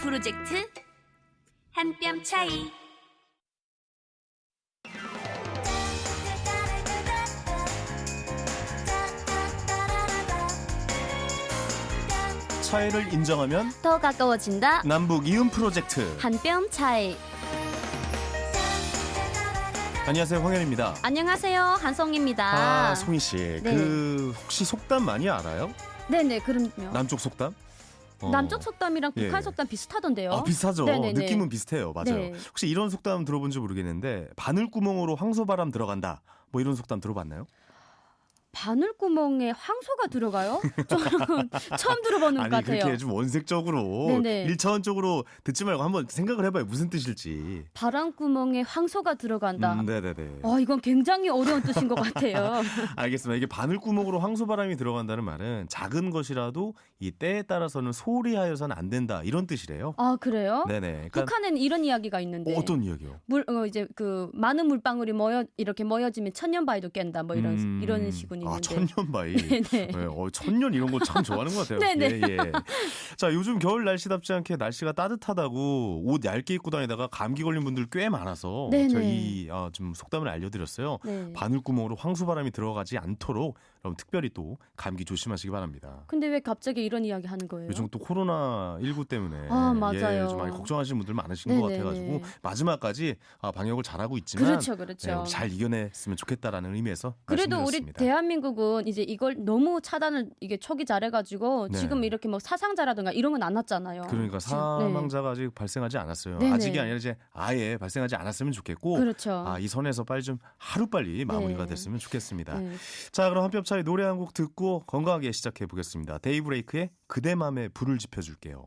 프로젝트 한 뼘 차이. 차이를 인정하면 더 가까워진다. 남북 이음 프로젝트. 한 뼘 차이. 안녕하세요, 황현입니다. 안녕하세요, 한송입니다. 송희 씨, 네. 혹시 속담 많이 알아요? 네네, 그럼요. 남쪽 속담? 남쪽 속담이랑 예. 북한 속담 비슷하던데요. 비슷하죠. 네네네. 느낌은 비슷해요. 맞아요. 네. 혹시 이런 속담 들어본지 모르겠는데 바늘구멍으로 황소바람 들어간다. 뭐 이런 속담 들어봤나요? 바늘구멍에 황소가 들어가요? 저는 처음 들어보는 것 아니 같아요. 그렇게 좀 원색적으로 네네. 1차원적으로 듣지 말고 한번 생각을 해봐요. 무슨 뜻일지. 바람구멍에 황소가 들어간다. 네네네. 이건 굉장히 어려운 뜻인 것 같아요. 알겠습니다. 이게 바늘구멍으로 황소바람이 들어간다는 말은 작은 것이라도 이 때에 따라서는 소홀히 하여서는 안 된다 이런 뜻이래요. 아, 그래요? 네네. 그러니까 북한에는 이런 이야기가 있는데 어떤 이야기요? 이제 그 많은 물방울이 이렇게 모여지면 천년바위도 깬다. 뭐 이런 시군이 있는데. 천년바위. 네네. 네, 천년 이런 거 참 좋아하는 것 같아요. 네네. 예. 자, 요즘 겨울 날씨답지 않게 날씨가 따뜻하다고 옷 얇게 입고 다니다가 감기 걸린 분들 꽤 많아서 네네. 저희 좀 속담을 알려드렸어요. 네. 바늘구멍으로 황소바람이 들어가지 않도록 여러분 특별히 또 감기 조심하시기 바랍니다. 근데 왜 갑자기 이런 이야기 하는 거예요? 요즘 또 코로나19 때문에 맞아요. 좀 많이 걱정하시는 분들 많으신 것 네네네. 같아가지고 마지막까지 방역을 잘하고 있지만 그렇죠. 잘 이겨냈으면 좋겠다라는 의미에서 그래도 우리 말씀드렸습니다. 대한민국은 이제 이걸 너무 차단을 이게 초기 잘해가지고 네. 지금 이렇게 뭐 사상자라든가 이런 건 안 났잖아요. 그러니까 지금, 사망자가 아직 발생하지 않았어요. 네네. 아직이 아니라 이제 아예 발생하지 않았으면 좋겠고 그렇죠. 이 선에서 빨리 좀 하루빨리 마무리가 네. 됐으면 좋겠습니다. 네. 자, 그럼 한 뼘 차이 노래 한 곡 듣고 건강하게 시작해 보겠습니다. 데이브레이크의 그대 맘에 불을 지펴줄게요.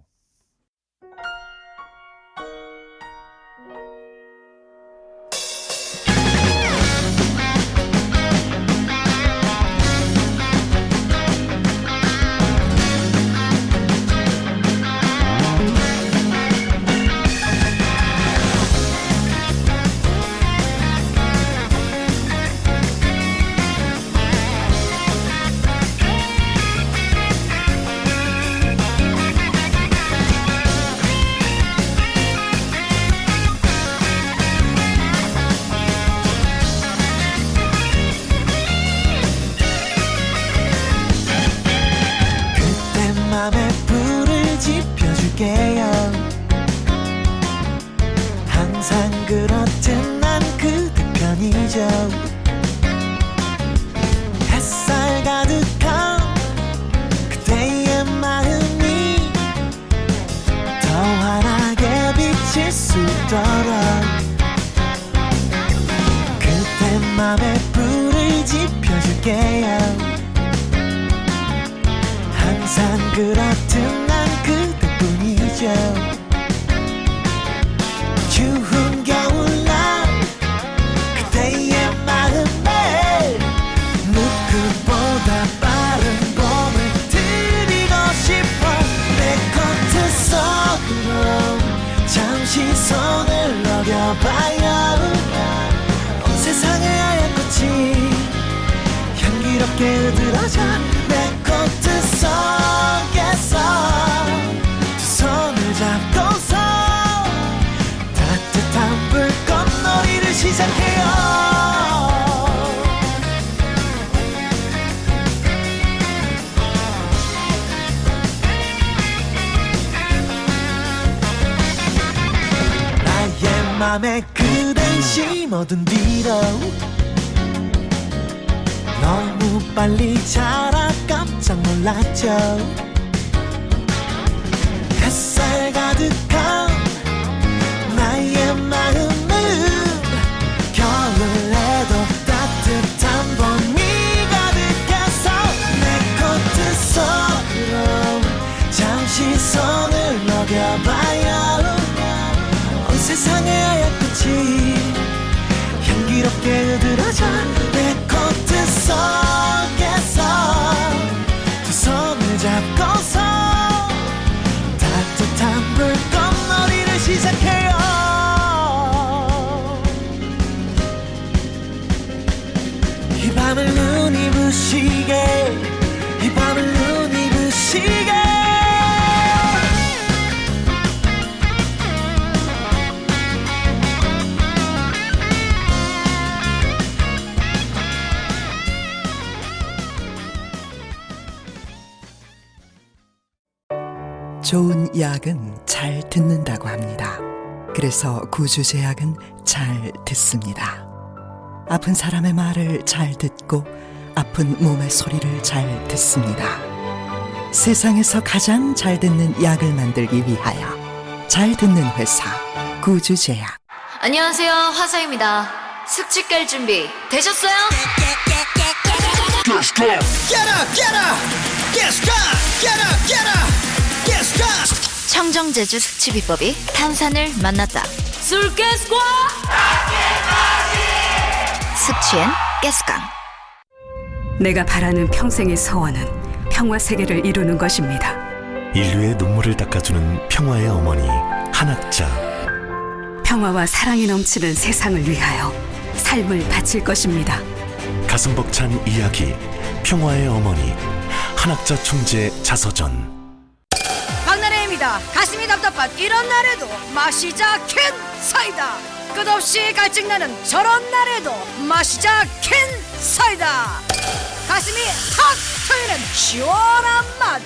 맘에 불을 지펴줄게요. 항상 그렇듯 난 그대 편이죠. 햇살 가득한 그대의 마음이 더 환하게 비칠 수 있도록 그대 맘에 불을 지펴줄게요. 항상 그렇듯 난 그대뿐이죠. 추운 겨울날 그대의 마음에 누구보다 빠른 봄을 드리고 싶어. 내 겉에서로 잠시 손을 녹여봐요. 온 세상의 하얀 꽃이 향기롭게 으드러져 내 코트 속에서 두 손을 잡고서 따뜻한 불꽃놀이를 시작해요. 나의 맘에 그댈 심어둔 뒤로 너무 빨리 자라 깜짝 놀랐죠. 햇살 가득한 나의 마음은 겨울에도 따뜻한 봄이 가득해서 내 코트 속으로 잠시 손을 녹여봐요. 온 세상의 하얀 꽃이 향기롭게 으드러져 내 코트 속에서 두 손을 잡고서 따뜻한 불꽃놀이를 시작해요. 이 밤을 눈이 부시게 이 밤을 눈이 부시게 약은 잘 듣는다고 합니다. 그래서 구주제약은 잘 듣습니다. 아픈 사람의 말을 잘 듣고 아픈 몸의 소리를 잘 듣습니다. 세상에서 가장 잘 듣는 약을 만들기 위하여 잘 듣는 회사 구주제약. 안녕하세요, 화사입니다. 숙취 깔 준비 되셨어요? Get up, get up, get up, get up, get up, get up. 청정제주 숙취 비법이 탄산을 만났다. 술깨스과 숙취엔 가스강. 내가 바라는 평생의 소원은 평화 세계를 이루는 것입니다. 인류의 눈물을 닦아주는 평화의 어머니 한학자. 평화와 사랑이 넘치는 세상을 위하여 삶을 바칠 것입니다. 가슴 벅찬 이야기 평화의 어머니 한학자 총재 자서전. 박나래입니다. 가슴이 답답한 이런 날에도 마시자 캔 사이다. 끝없이 갈증나는 저런 날에도 마시자 캔 사이다. 가슴이 탁 트이는 시원한 맛.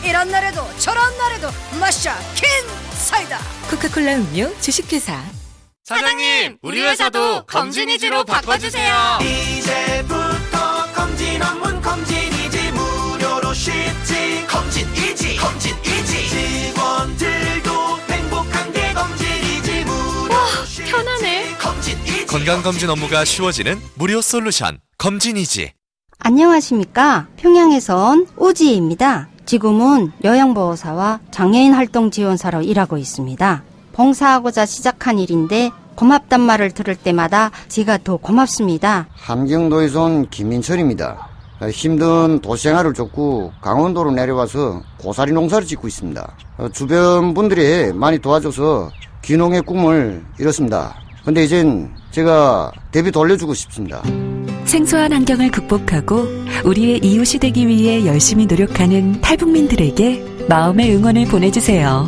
이런 날에도 저런 날에도 마시자 캔 사이다. 코카콜라 음료 주식회사. 사장님, 우리 회사도 검진이지로 바꿔주세요. 이제부터 검진 업무 검진이지 무료로 쉽지. 검진이지, 검진이지. 직원들도 행복한 게 검진이지 무료로 쉽지. 편하네. 검진이지. 건강검진 업무가 쉬워지는 무료 솔루션 검진이지. 안녕하십니까. 평양에서 온 오지혜입니다. 지금은 요양보호사와 장애인 활동 지원사로 일하고 있습니다. 봉사하고자 시작한 일인데 고맙단 말을 들을 때마다 제가 더 고맙습니다. 함경도에서 온 김민철입니다. 힘든 도시생활을 쫓고 강원도로 내려와서 고사리 농사를 짓고 있습니다. 주변 분들이 많이 도와줘서 귀농의 꿈을 이뤘습니다. 근데 이젠 제가 대비 돌려주고 싶습니다. 생소한 환경을 극복하고 우리의 이웃이 되기 위해 열심히 노력하는 탈북민들에게 마음의 응원을 보내주세요.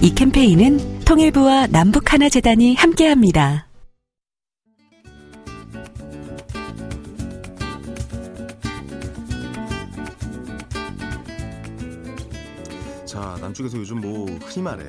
이 캠페인은 통일부와 남북하나재단이 함께합니다. 자, 남쪽에서 요즘 뭐 흔히 말해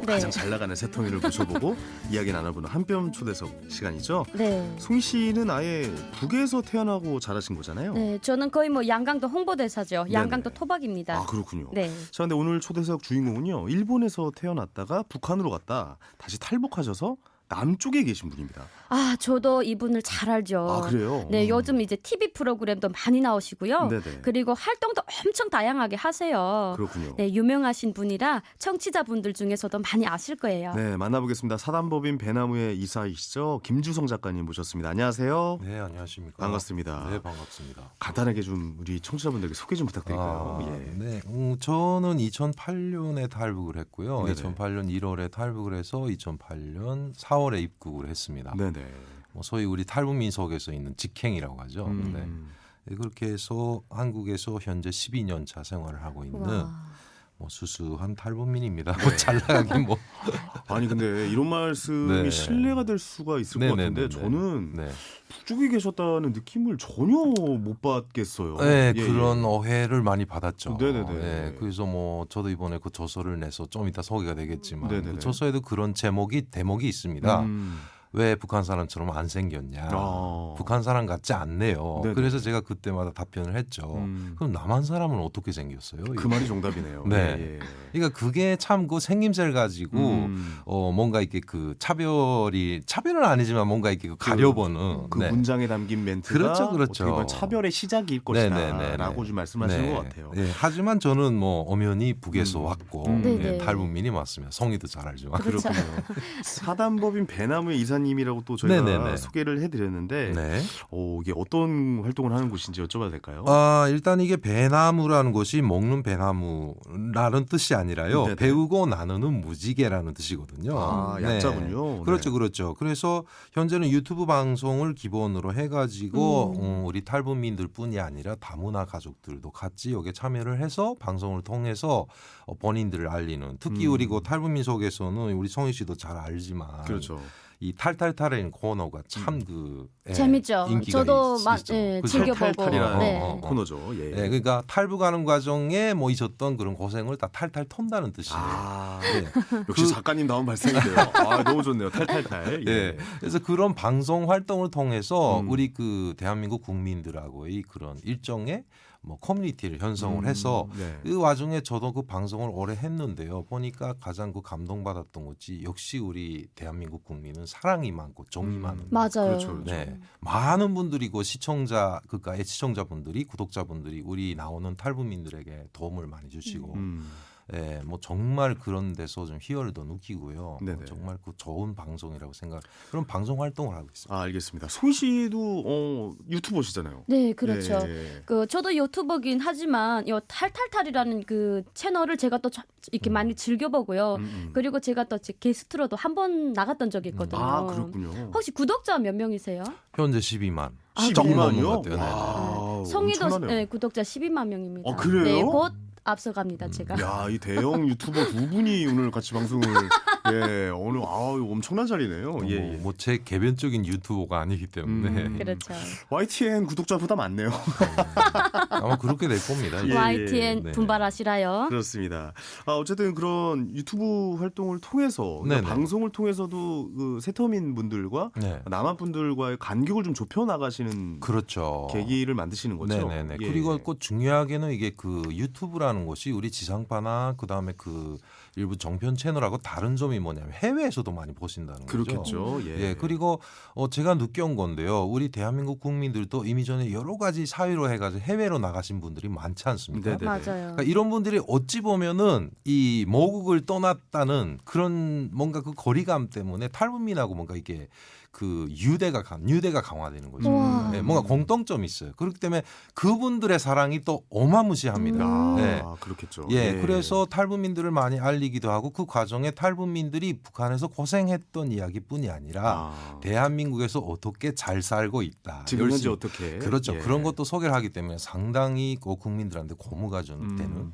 가장 잘 나가는 새통이를 모셔보고 이야기 나눠보는 한뼘 초대석 시간이죠. 네. 송희 씨는 아예 북에서 태어나고 자라신 거잖아요. 네, 저는 거의 뭐 양강도 홍보대사죠. 양강도 네네. 토박입니다. 아, 그렇군요. 네. 자, 근데 오늘 초대석 주인공은요, 일본에서 태어났다가 북한으로 갔다 다시 탈북하셔서 남쪽에 계신 분입니다. 아, 저도 이분을 잘 알죠. 아, 그래요? 네, 요즘 이제 TV 프로그램도 많이 나오시고요. 네네. 그리고 활동도 엄청 다양하게 하세요. 그렇군요. 네, 유명하신 분이라 청취자분들 중에서도 많이 아실 거예요. 네, 만나보겠습니다. 사단법인 배나무의 이사이시죠. 김주성 작가님 모셨습니다. 안녕하세요. 네, 안녕하십니까. 반갑습니다. 네, 반갑습니다. 간단하게 좀 우리 청취자분들께 소개 좀 부탁드릴까요? 네, 저는 2008년에 탈북을 했고요. 네네. 2008년 1월에 탈북을 해서 2008년 4월에 입국을 했습니다. 네네. 뭐 소위 우리 탈북민 속에서 있는 직행이라고 하죠. 네, 그렇게 해서 한국에서 현재 12년 차 생활을 하고 있는 뭐 수수한 탈북민입니다. 뭐 잘 나가긴 뭐. 아니 근데 이런 말씀이 네. 신뢰가 될 수가 있을 것 같은데 저는 네. 북쪽에 계셨다는 느낌을 전혀 못 받겠어요. 네, 그런 오해를 많이 받았죠. 네네네. 네, 그래서 뭐 저도 이번에 그 저서를 내서 좀 이따 소개가 되겠지만 네네네. 그 저서에도 그런 대목이 있습니다. 왜 북한 사람처럼 안 생겼냐. 북한 사람 같지 않네요. 네네. 그래서 제가 그때마다 답변을 했죠. 그럼 남한 사람은 어떻게 생겼어요? 그 말이 정답이네요. 네. 예. 그러니까 그게 참 그 생김새를 가지고 뭔가 이렇게 그 차별은 아니지만 뭔가 이렇게 그 가려보는 그 문장에 담긴 멘트가 그렇죠. 어떻게 보면 차별의 시작일 것이다라고 좀 말씀하시는 것 같아요. 네. 하지만 저는 뭐 엄연히 북에서 왔고 네, 탈북민이 맞습니다. 성희도 잘 알지만. 그렇군요. 사단법인 배나무의 이사님이라고 또 저희가 네네네. 소개를 해드렸는데 네. 이게 어떤 활동을 하는 곳인지 여쭤봐도 될까요? 일단 이게 배나무라는 것이 먹는 배나무라는 뜻이 아니라요. 네네. 배우고 나누는 무지개라는 뜻이거든요. 약자군요. 네. 그렇죠, 그렇죠. 그래서 현재는 유튜브 방송을 기본으로 해가지고 우리 탈북민들뿐이 아니라 다문화 가족들도 같이 여기에 참여를 해서 방송을 통해서 본인들을 알리는. 특히 우리 그 탈북민 속에서는 우리 성희 씨도 잘 알지만. 그렇죠. 이 탈탈탈의 코너가 참 재밌죠. 인기가 저도 즐겨보고 탈탈탈이라는 네. 코너죠. 예. 네, 그러니까 탈북하는 과정에 뭐 있었던 그런 고생을 다 탈탈 턴다는 뜻이에요. 네. 역시 작가님 다운 발상인데요. 너무 좋네요. 탈탈탈. 예. 그래서 그런 방송 활동을 통해서 우리 그 대한민국 국민들하고의 그런 일정의 뭐 커뮤니티를 형성을 해서 네. 그 와중에 저도 그 방송을 오래 했는데요. 보니까 가장 그 감동받았던 것이 역시 우리 대한민국 국민은 사랑이 많고 정이 많은. 맞아요. 그렇죠. 네, 많은 분들이 그 시청자 그까의 시청자분들이 구독자분들이 우리 나오는 탈북민들에게 도움을 많이 주시고. 예, 뭐 정말 그런 데서 좀 희열도 느끼고요. 정말 그 좋은 방송이라고 생각. 그런 방송 활동을 하고 있습니다. 알겠습니다. 소희 씨도 유튜버시잖아요. 네, 그렇죠. 예. 저도 유튜버긴 하지만 이 탈탈탈이라는 그 채널을 제가 또 이렇게 많이 즐겨보고요. 그리고 제가 또 게스트로도 한 번 나갔던 적이 있거든요. 아, 그렇군요. 혹시 구독자 몇 명이세요? 현재 12만. 12만이요? 성희도 구독자 12만 명입니다. 아, 그래요? 네, 곧 앞서갑니다, 제가. 야, 이 대형 유튜버 두 분이 오늘 같이 방송을 오늘 엄청난 자리네요. 예. 뭐 제 개변적인 유튜버가 아니기 때문에. 그렇죠. YTN 구독자보다 많네요. 아마 그렇게 될 겁니다. YTN 분발하시라요. 그렇습니다. 어쨌든 그런 유튜브 활동을 통해서 그러니까 방송을 통해서도 그 세터민 분들과 남한 분들과의 간격을 좀 좁혀 나가시는 그렇죠. 계기를 만드시는 거죠. 네네네. 그리고 꼭 중요하게는 이게 그 유튜브라는 것이 우리 지상파나 그다음에 그 일부 정편 채널하고 다른 점이 뭐냐면 해외에서도 많이 보신다는 거죠. 그렇겠죠. 예. 그리고 제가 느껴온 건데요. 우리 대한민국 국민들도 이미 전에 여러 가지 사유로 해가지고 해외로 나가신 분들이 많지 않습니까? 맞아요. 그러니까 이런 분들이 어찌 보면은 이 모국을 떠났다는 그런 뭔가 그 거리감 때문에 탈북민하고 뭔가 이게 그 유대가 강화되는 거죠. 네, 뭔가 공통점이 있어요. 그렇기 때문에 그분들의 사랑이 또 어마무시합니다. 네. 그렇겠죠. 예, 그래서 탈북민들을 많이 알리기도 하고 그 과정에 탈북민들이 북한에서 고생했던 이야기뿐이 아니라 대한민국에서 어떻게 잘 살고 있다. 지금 현재 어떻게. 그렇죠. 그런 것도 소개를 하기 때문에 상당히 국민들한테 고무가 되는.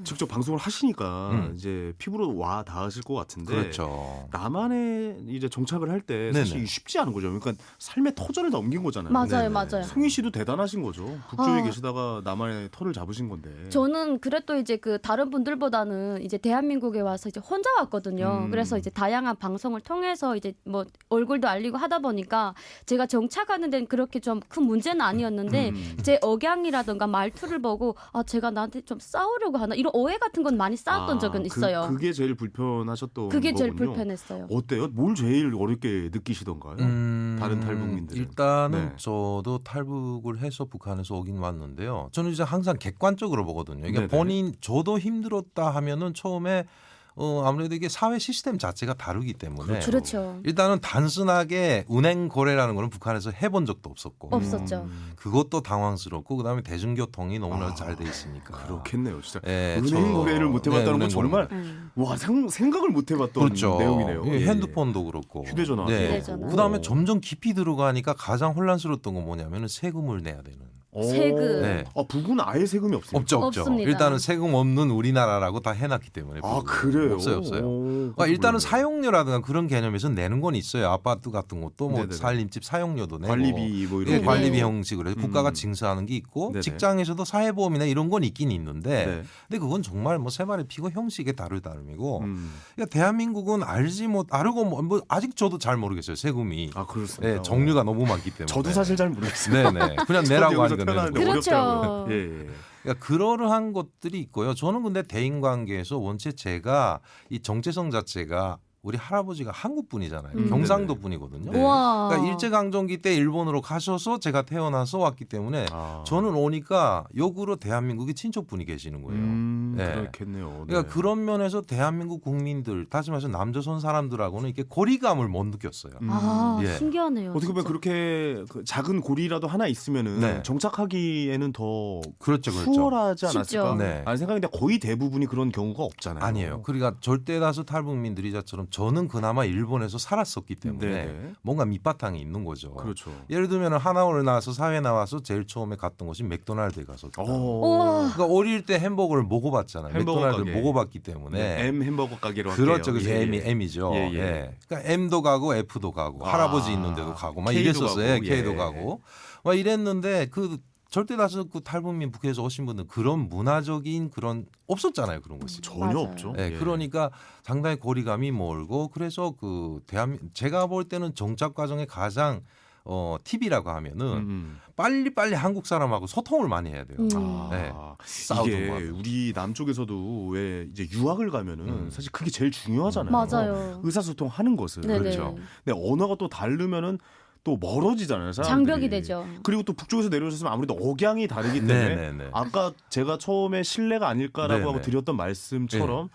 직접 방송을 하시니까 이제 피부로 와 닿으실 것 같은데. 그렇죠. 남한에 이제 정착을 할 때 사실 쉽지 않은 거죠. 그러니까 삶의 터전을 넘긴 거잖아요. 맞아요. 송희 씨도 대단하신 거죠. 북쪽에 계시다가 남한의 터를 잡으신 건데. 저는 그래도 이제 그 다른 분들보다는 이제 대한민국에 와서 이제 혼자 왔거든요. 그래서 이제 다양한 방송을 통해서 이제 뭐 얼굴도 알리고 하다 보니까 제가 정착하는 데는 그렇게 좀 큰 문제는 아니었는데 제 억양이라든가 말투를 보고 제가 나한테 좀 싸우려고 하나 이런 오해 같은 건 많이 쌓았던 적은 있어요. 그게 제일 불편하셨던 그게 거군요. 제일 불편했어요. 어때요? 뭘 제일 어렵게 느끼시던가요? 다른 탈북민들. 일단은 저도 탈북을 해서 북한에서 오긴 왔는데요. 저는 이제 항상 객관적으로 보거든요. 이게 저도 힘들었다 하면은 처음에 아무래도 이게 사회 시스템 자체가 다르기 때문에 그렇죠. 일단은 단순하게 운행 거래라는 거는 북한에서 해본 적도 없었고 없었죠. 그것도 당황스럽고 그다음에 대중교통이 너무나 잘 돼 있으니까 그렇겠네요, 진짜. 네, 은행 거래를 못 해봤다는 건 정말 생각을 못 해봤던 내용이네요. 핸드폰도 그렇고 휴대전화. 그다음에 점점 깊이 들어가니까 가장 혼란스러웠던 건 뭐냐면은 세금을 내야 되는. 세금. 네. 북은 아예 세금이 없어요. 없죠. 없습니다. 일단은 세금 없는 우리나라라고 다 해놨기 때문에. 그래요? 없어요. 그러니까 일단은 사용료라든가 그런 개념에서 내는 건 있어요. 아파트 같은 것도 뭐 살림집 사용료도 내고. 관리비 뭐 이런. 관리비 형식으로 해서 국가가 징수하는 게 있고 직장에서도 사회보험이나 이런 건 있긴 있는데 근데 그건 정말 뭐 세 마리 피고 형식에 다름이고 그러니까 대한민국은 알고 뭐 아직 저도 잘 모르겠어요. 세금이. 그렇습니다. 네, 종류가 너무 많기 때문에. 저도 사실 잘 모르겠어요. 네네. 그냥 내라고 하니까 그렇죠. 그러니까 그러한 것들이 있고요. 저는 근데 대인관계에서 원체 제가 이 정체성 자체가 우리 할아버지가 한국 분이잖아요. 경상도 분이거든요. 그러니까 일제강점기 때 일본으로 가셔서 제가 태어나서 왔기 때문에 저는 오니까 역으로 대한민국의 친척분이 계시는 거예요. 그렇겠네요. 그러니까 그런 면에서 대한민국 국민들, 다시 말해서 남조선 사람들하고는 이렇게 거리감을 못 느꼈어요. 신기하네요. 어떻게 보면 그렇게 작은 고리라도 하나 있으면은 정착하기에는 더 수월하지 않았을까? 네. 아니 생각인데 거의 대부분이 그런 경우가 없잖아요. 아니에요. 그러니까 절대 다수 탈북민들이 저처럼 저는 그나마 일본에서 살았었기 때문에 네네. 뭔가 밑바탕이 있는 거죠. 그렇죠. 예를 들면 하나원을 나와서 사회 나와서 제일 처음에 갔던 곳이 맥도날드에 갔었다. 그러니까 어릴 때 햄버거를 먹어봤잖아요. 맥도날드 먹어봤기 때문에. 네, M 햄버거 가게로 그렇죠. 할게요. 그렇죠. M이죠. 예, 예. 예. 그러니까 M도 가고 F도 가고 할아버지 있는 데도 가고 막 K도 이랬었어요. 가고, K도 예. 가고 막 이랬는데 그 절대 다수 그 탈북민 북해에서 오신 분들 그런 문화적인 그런 없었잖아요. 그런 것이 전혀 맞아요. 없죠. 예, 그러니까 상당히 거리감이 멀고 그래서 그 제가 볼 때는 정착 과정의 가장 팁이라고 하면은 빨리빨리 한국 사람하고 소통을 많이 해야 돼요. 네. 이게 우리 남쪽에서도 왜 이제 유학을 가면은 사실 그게 제일 중요하잖아요. 맞아요. 의사소통하는 것은. 네네. 그렇죠. 근데 언어가 또 다르면은 또 멀어지잖아요. 사람들이. 장벽이 되죠. 그리고 또 북쪽에서 내려오셨으면 아무래도 억양이 다르기 때문에 네네네. 아까 제가 처음에 신뢰가 아닐까라고 네네. 하고 드렸던 말씀처럼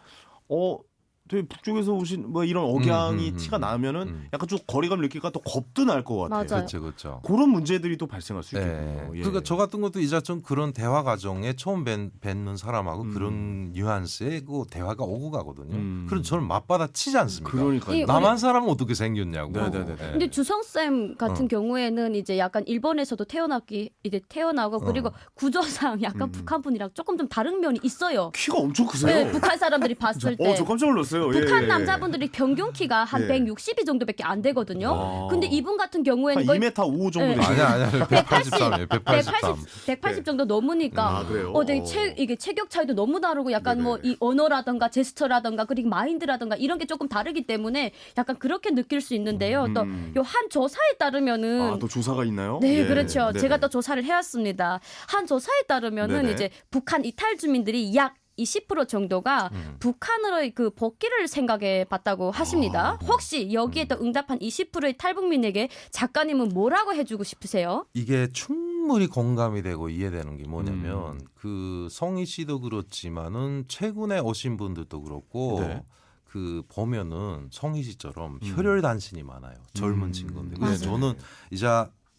되게 북쪽에서 오신 뭐 이런 억양이 티가 나면은 약간 좀 거리감을 느낄까 또 겁도 날 것 같아요. 맞아요. 그렇죠. 그런 문제들이 또 발생할 수 네. 있겠군요. 예. 그러니까 저 같은 것도 이제 좀 그런 대화 과정에 처음 뵙는 사람하고 그런 뉘앙스의 그 대화가 오고 가거든요. 그럼 저는 맞받아 치지 않습니까? 그러니까요. 남한 사람은 어떻게 생겼냐고. 네네네. 근데 주성쌤 같은 경우에는 이제 약간 일본에서도 태어나고 그리고 구조상 약간 북한 분이랑 조금 좀 다른 면이 있어요. 키가 엄청 크세요. 네, 북한 사람들이 봤을 때. 저 깜짝 놀랐어요. 북한 예. 남자분들이 평균 키가 한 예. 162 정도밖에 안 되거든요. 근데 이분 같은 경우에는 한 2m 5 정도 네. 되시죠? 아니야. 183이에요. 183. 180 정도 넘으니까 아, 그래요? 되게 이게 체격 차이도 너무 다르고 약간 뭐 이 언어라든가 제스처라든가 그리고 마인드라든가 이런 게 조금 다르기 때문에 약간 그렇게 느낄 수 있는데요. 또 요 한 조사에 따르면은 또 조사가 있나요? 네, 예. 그렇죠. 네네. 제가 또 조사를 해왔습니다. 한 조사에 따르면은 네네. 이제 북한 이탈 주민들이 약 20% 정도가 북한으로의 그 복귀를 생각해 봤다고 하십니다. 혹시 여기에 또 응답한 20%의 탈북민에게 작가님은 뭐라고 해주고 싶으세요? 이게 충분히 공감이 되고 이해되는 게 뭐냐면 그 성희 씨도 그렇지만은 최근에 오신 분들도 그렇고 네. 그 보면은 성희 씨처럼 혈혈단신이 많아요. 젊은 친구들. 그래서 맞아요. 저는 이제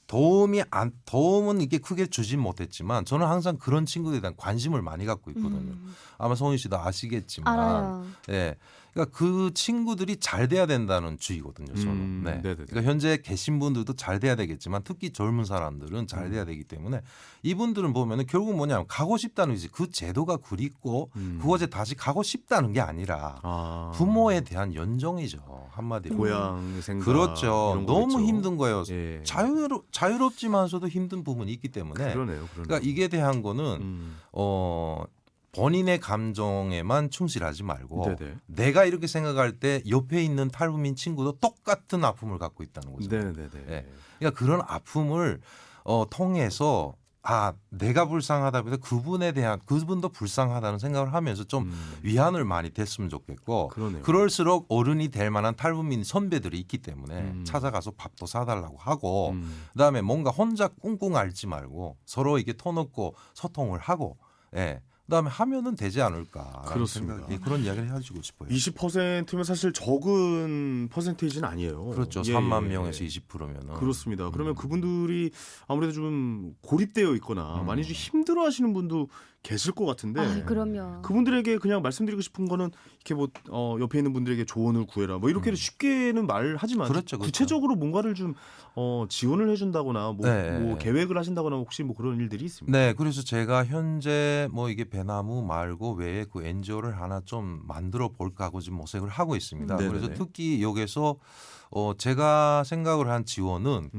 도움은 이게 크게 주진 못했지만 저는 항상 그런 친구들에 대한 관심을 많이 갖고 있거든요. 아마 성희 씨도 아시겠지만, 알아요. 예, 그러니까 그 친구들이 잘 돼야 된다는 주의거든요. 저는. 네. 네네네. 그러니까 현재 계신 분들도 잘 돼야 되겠지만 특히 젊은 사람들은 잘 돼야 되기 때문에 이분들은 보면은 결국 뭐냐면 가고 싶다는 거지. 그 제도가 그립고 그곳에 다시 가고 싶다는 게 아니라 부모에 대한 연정이죠. 한마디로. 고향 생각. 그렇죠. 이런 너무 거겠죠. 힘든 거예요. 예. 자유롭지만서도 힘든 부분이 있기 때문에. 그러네요. 그러니까 이게 대한 거는 본인의 감정에만 충실하지 말고 네네. 내가 이렇게 생각할 때 옆에 있는 탈북민 친구도 똑같은 아픔을 갖고 있다는 거죠. 네네네. 예. 그러니까 그런 아픔을 통해서 내가 불쌍하다 보다 그분도 불쌍하다는 생각을 하면서 좀 위안을 많이 됐으면 좋겠고 그러네요. 그럴수록 어른이 될 만한 탈북민 선배들이 있기 때문에 찾아가서 밥도 사달라고 하고 그다음에 뭔가 혼자 꿍꿍 앓지 말고 서로 이게 터놓고 소통을 하고 그다음에 하면은 되지 않을까라는 그렇습니다. 생각이 그런 이야기를 해주고 싶어요. 20%면 사실 적은 퍼센테이지는 아니에요. 그렇죠. 예, 3만 예. 명에서 20%면은 그렇습니다. 그러면 그분들이 아무래도 좀 고립되어 있거나 많이 좀 힘들어하시는 분도 계실 것 같은데. 그럼요. 그분들에게 그냥 말씀드리고 싶은 거는 이렇게 뭐 옆에 있는 분들에게 조언을 구해라. 뭐 이렇게 쉽게는 말하지만 그렇죠. 구체적으로 뭔가를 좀 지원을 해준다거나 뭐 계획을 하신다거나 혹시 뭐 그런 일들이 있습니까? 네, 그래서 제가 현재 뭐 이게 배나무 말고 외에 그 NGO를 하나 좀 만들어 볼까 하고 지금 모색을 하고 있습니다. 네네네. 그래서 특히 여기서 제가 생각을 한 지원은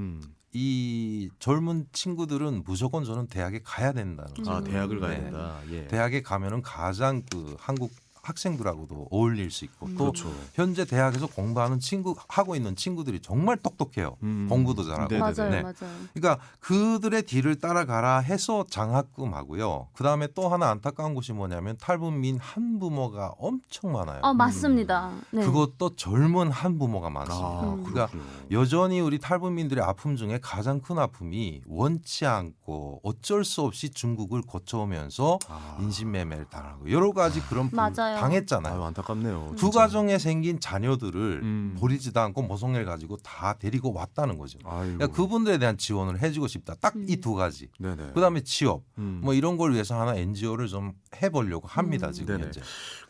이 젊은 친구들은 무조건 저는 대학에 가야 된다는 거죠. 대학을 가야 된다. 예. 대학에 가면은 가장 그 한국 학생들하고도 어울릴 수 있고 또 그렇죠. 현재 대학에서 공부하는 하고 있는 친구들이 정말 똑똑해요. 공부도 잘하고. 네네네. 맞아요, 네. 맞아요. 그러니까 그들의 뒤를 따라가라 해서 장학금하고요. 그다음에 또 하나 안타까운 것이 뭐냐면 탈북민 한부모가 엄청 많아요. 맞습니다. 네. 그것도 젊은 한부모가 많습니다. 그러니까 여전히 우리 탈북민들의 아픔 중에 가장 큰 아픔이 원치 않고 어쩔 수 없이 중국을 거쳐오면서 인신매매를 당하고 여러 가지 그런 맞아요. 당했잖아요. 아유, 안타깝네요. 두 가정에 생긴 자녀들을 버리지도 않고 모성애를 가지고 다 데리고 왔다는 거죠. 그러니까 그분들에 대한 지원을 해주고 싶다. 딱 이 두 가지. 네네. 그다음에 취업 뭐 이런 걸 위해서 하나 NGO를 좀 해보려고 합니다. 지금 현재.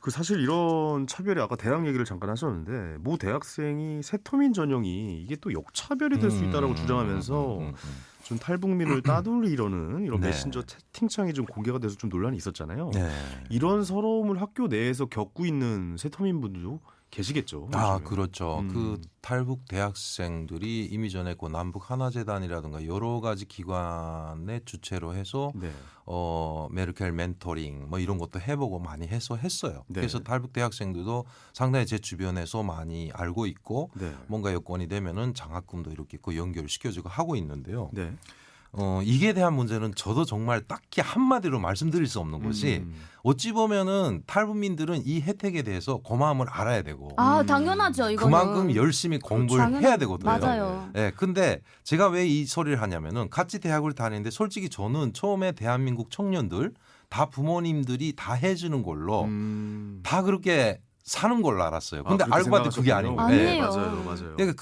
그 사실 이런 차별이 아까 대학 얘기를 잠깐 하셨는데 모 대학생이 세터민 전형이 이게 또 역차별이 될 수 있다라고 주장하면서 좀 탈북민을 따돌리려는 이런 네. 메신저 채팅창이 좀 공개가 돼서 좀 논란이 있었잖아요. 네. 이런 서러움을 학교 내에서 겪고 있는 세터민 분들도 계시겠죠. 아, 요즘에. 그렇죠. 그 탈북 대학생들이 이미 전에 그 남북 하나재단이라든가 여러 가지 기관의 주체로 해서 네. 메르켈 멘토링 뭐 이런 것도 해보고 많이 해서 했어요. 네. 그래서 탈북 대학생들도 상당히 제 주변에서 많이 알고 있고 네. 뭔가 여건이 되면은 장학금도 이렇게 그 연결을 시켜주고 하고 있는데요. 네. 이게 대한 문제는 저도 정말 딱히 한마디로 말씀드릴 수 없는 것이 어찌 보면은 탈북민들은 이 혜택에 대해서 고마움을 알아야 되고 당연하죠. 이거는. 그만큼 열심히 공부를 해야 되거든요. 맞아요. 네, 근데 제가 왜 이 소리를 하냐면은 같이 대학을 다니는데 솔직히 저는 처음에 대한민국 청년들 다 부모님들이 다 해주는 걸로 다 그렇게 사는 걸로 알았어요. 근데 알고 봤더니 그게 아니고. 아니에요. 맞아요. 그러니까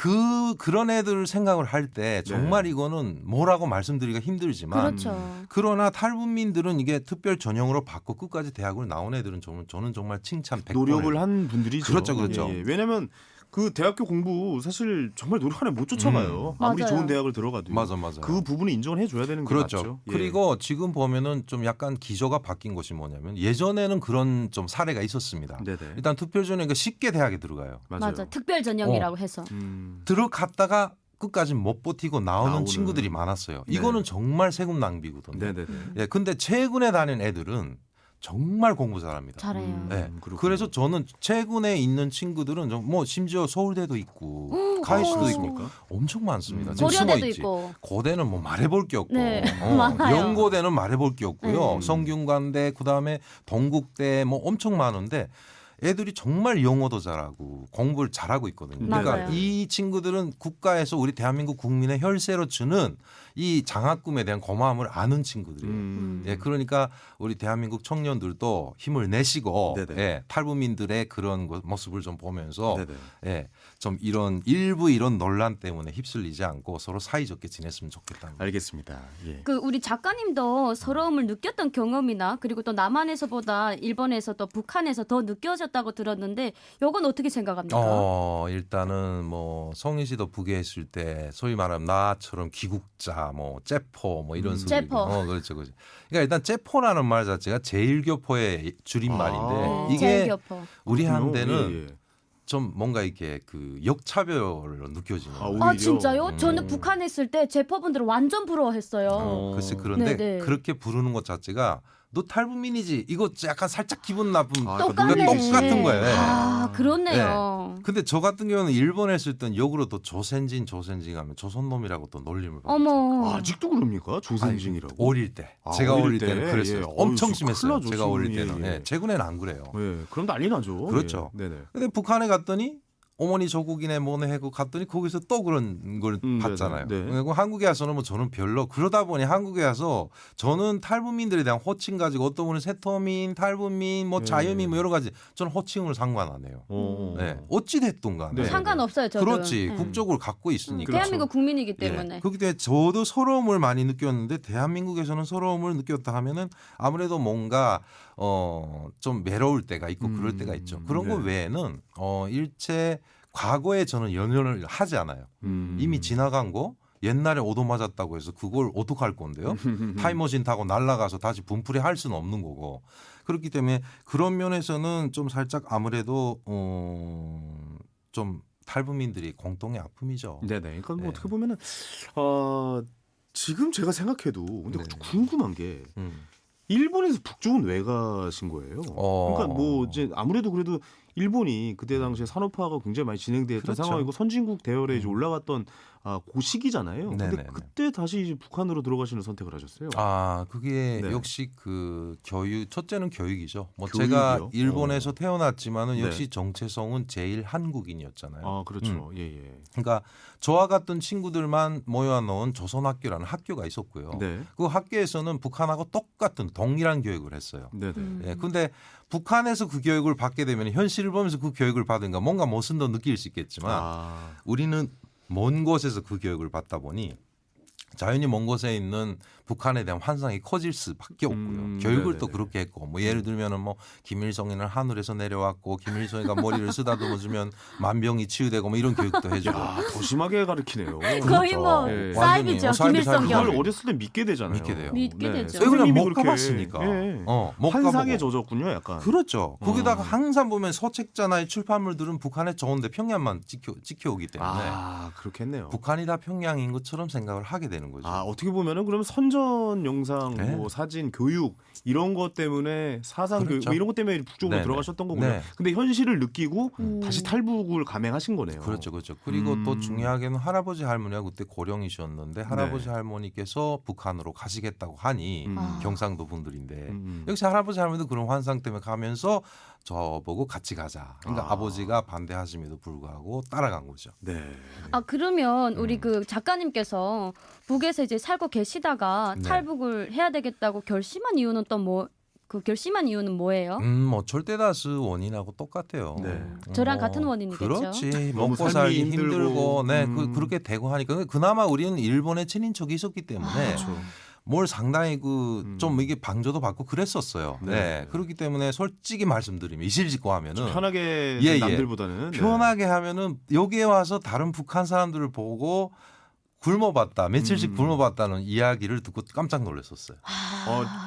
그런 애들 생각을 할 때 정말 이거는 뭐라고 말씀드리기가 힘들지만 그렇죠. 그러나 탈북민들은 이게 특별 전형으로 받고 끝까지 대학을 나온 애들은 저는 정말 칭찬 100번 노력을 한 분들이죠. 그렇죠. 예. 왜냐하면 그 대학교 공부 사실 정말 노력 안에 못 쫓아가요. 아무리 맞아요. 좋은 대학을 들어가도. 맞아. 그 부분을 인정을 해줘야 되는 게 그렇죠. 맞죠. 예. 그리고 지금 보면은 좀 약간 기조가 바뀐 것이 뭐냐면 예전에는 그런 좀 사례가 있었습니다. 네네. 일단 투표 전형이 쉽게 대학에 들어가요. 맞아. 특별 전형이라고 해서. 들어갔다가 끝까지 못 버티고 나오는 친구들이 많았어요. 네. 이거는 정말 세금 낭비거든요. 네네네. 예, 근데 최근에 다닌 애들은 정말 공부 잘합니다. 잘해요. 네. 그래서 저는 최근에 있는 친구들은 뭐 심지어 서울대도 있고 카이스트도 있고 엄청 많습니다. 지금 고려대도 숨어 있지. 있고. 고대는 뭐 말해볼 게 없고 네, 많아요. 연고대는 말해볼 게 없고요. 성균관대 그다음에 동국대 뭐 엄청 많은데 애들이 정말 영어도 잘하고 공부를 잘하고 있거든요. 그러니까 맞아요. 이 친구들은 국가에서 우리 대한민국 국민의 혈세로 주는 이 장학금에 대한 고마움을 아는 친구들이에요. 예, 그러니까 우리 대한민국 청년들도 힘을 내시고 예, 탈북민들의 그런 모습을 좀 보면서 예, 좀 일부 이런 논란 때문에 휩쓸리지 않고 서로 사이좋게 지냈으면 좋겠다. 알겠습니다. 예. 그 우리 작가님도 서러움을 느꼈던 경험이나 그리고 또 남한에서보다 일본에서 또 북한에서 더 느껴졌다고 들었는데 이건 어떻게 생각합니까? 일단은 뭐 성희 씨도 북에 있을 때 소위 말하면 나처럼 귀국자 뭐 째포 뭐 이런 소리. 째포. 그렇죠. 그러니까 일단 째포라는 말 자체가 제일교포의 줄임말인데 이게 제일교포. 우리한테는 좀 뭔가 이렇게 그 역차별로 느껴지는. 진짜요? 저는 북한에 있을 때 제퍼분들을 완전 부러워했어요. 글쎄 그런데 네네. 그렇게 부르는 것 자체가 너 탈북민이지 이거 약간 살짝 기분 나쁨 똑같네. 똑같은 거예요. 그렇네요. 네. 근데 저 같은 경우는 일본에 있을 땐 역으로 또 조센진 하면 조선놈이라고 또 놀림을 받고. 어머. 아직도 그럽니까? 조센진이라고? 어릴 때. 제가 어릴 때는 그랬어요. 예. 엄청 어휴, 심했어요. 큰일 나죠, 제가 어릴 지금. 때는. 예. 네. 최근에는 안 그래요. 예. 그럼 난리 나죠. 그렇죠. 예. 네네. 근데 북한에 갔더니 어머니 조국이네 뭐네 하고 갔더니 거기서 또 그런 걸 봤잖아요. 네네. 그리고 한국에 와서는 뭐 저는 별로 그러다 보니 한국에 와서 저는 탈북민들에 대한 호칭 가지고 어떤 분은 세터민, 탈북민, 뭐 자유민 뭐 여러 가지 저는 호칭을 상관 안 해요. 네. 어찌 됐든 간에. 상관없어요. 저도. 그렇지. 국적을 갖고 있으니까. 대한민국 국민이기 때문에. 그렇기 때문에 저도 서러움을 많이 느꼈는데 대한민국에서는 서러움을 느꼈다 하면은 아무래도 뭔가 좀 외로울 때가 있고 그럴 때가 있죠. 그런 거 외에는 일체 과거에 저는 연연을 하지 않아요. 이미 지나간 거 옛날에 오도 맞았다고 해서 그걸 어떡할 건데요. 타임머신 타고 날아가서 다시 분풀이 할 수는 없는 거고. 그렇기 때문에 그런 면에서는 좀 살짝 아무래도 좀 탈북민들이 공통의 아픔이죠. 네네. 그러니까 뭐 어떻게 보면은 지금 제가 생각해도 근데 좀 궁금한 게 일본에서 북쪽은 왜 가신 거예요? 그러니까 뭐 이제 아무래도 그래도 일본이 그때 당시에 산업화가 굉장히 많이 진행되었던 그렇죠. 상황이고 선진국 대열에 이제 올라갔던 그 시기잖아요. 근데 네네네. 그때 다시 이제 북한으로 들어가시는 선택을 하셨어요. 그게 네. 역시 그 교육, 첫째는 교육이죠. 뭐 교육이요? 제가 일본에서 태어났지만은 네. 역시 정체성은 제일 한국인이었잖아요. 그렇죠. 예. 그러니까 저와 같은 친구들만 모여놓은 조선학교라는 학교가 있었고요. 네. 그 학교에서는 북한하고 똑같은 동일한 교육을 했어요. 네네. 예, 근데 북한에서 그 교육을 받게 되면 현실을 보면서 그 교육을 받으니까 뭔가 멋은 더 느낄 수 있겠지만 우리는 먼 곳에서 그 교육을 받다 보니 자연히 먼 곳에 있는 북한에 대한 환상이 커질 수밖에 없고요. 교육을 또 그렇게 했고 뭐 예를 들면은 뭐 김일성이는 하늘에서 내려왔고 김일성이가 머리를 쓰다듬어주면 만병이 치유되고 뭐 이런 교육도 해주고. 더 심하게 가르치네요. 거의 뭐 사이비죠. 김일성 경. 그걸 어렸을 때 믿게 되잖아요. 믿게 되죠. 그냥 못 그렇게, 가봤으니까. 못 환상에 가보고. 젖었군요, 약간. 그렇죠. 거기다가 항상 보면 서책자나 출판물들은 북한에 좋은데 평양만 찍혀오기 때문에 그렇겠네요. 북한이 다 평양인 것처럼 생각을 하게 되는 거죠. 어떻게 보면은 그러면 선전 영상, 네. 뭐 사진, 교육 이런 것 때문에 사상 교육 그렇죠. 뭐 이런 것 때문에 북쪽으로 네네. 들어가셨던 거군요. 네. 근데 현실을 느끼고 다시 탈북을 감행하신 거네요. 그렇죠. 그리고 또 중요하게는 할아버지 할머니가 그때 고령이셨는데 할아버지 할머니께서 북한으로 가시겠다고 하니 경상도 분들인데 역시 할아버지 할머니도 그런 환상 때문에 가면서 저보고 같이 가자. 그러니까 아버지가 반대하심에도 불구하고 따라간 거죠. 네. 그러면 우리 그 작가님께서 북에서 이제 살고 계시다가 네. 탈북을 해야 되겠다고 결심한 이유는 또 그 결심한 이유는 뭐예요? 뭐 절대다수 원인하고 똑같아요. 저랑 같은 원인이겠죠. 그렇지. 너무 먹고 삶이 살기 힘들고. 힘들고, 그렇게 되고 하니까 그나마 우리는 일본에 친인척이 있었기 때문에 뭘 상당히 좀 이게 방조도 받고 그랬었어요. 네. 그렇기 때문에 솔직히 말씀드리면 이실직고 하면은 편하게 남들보다는 편하게 하면은 여기에 와서 다른 북한 사람들을 보고 굶어봤다, 며칠씩 굶어봤다는 이야기를 듣고 깜짝 놀랐었어요.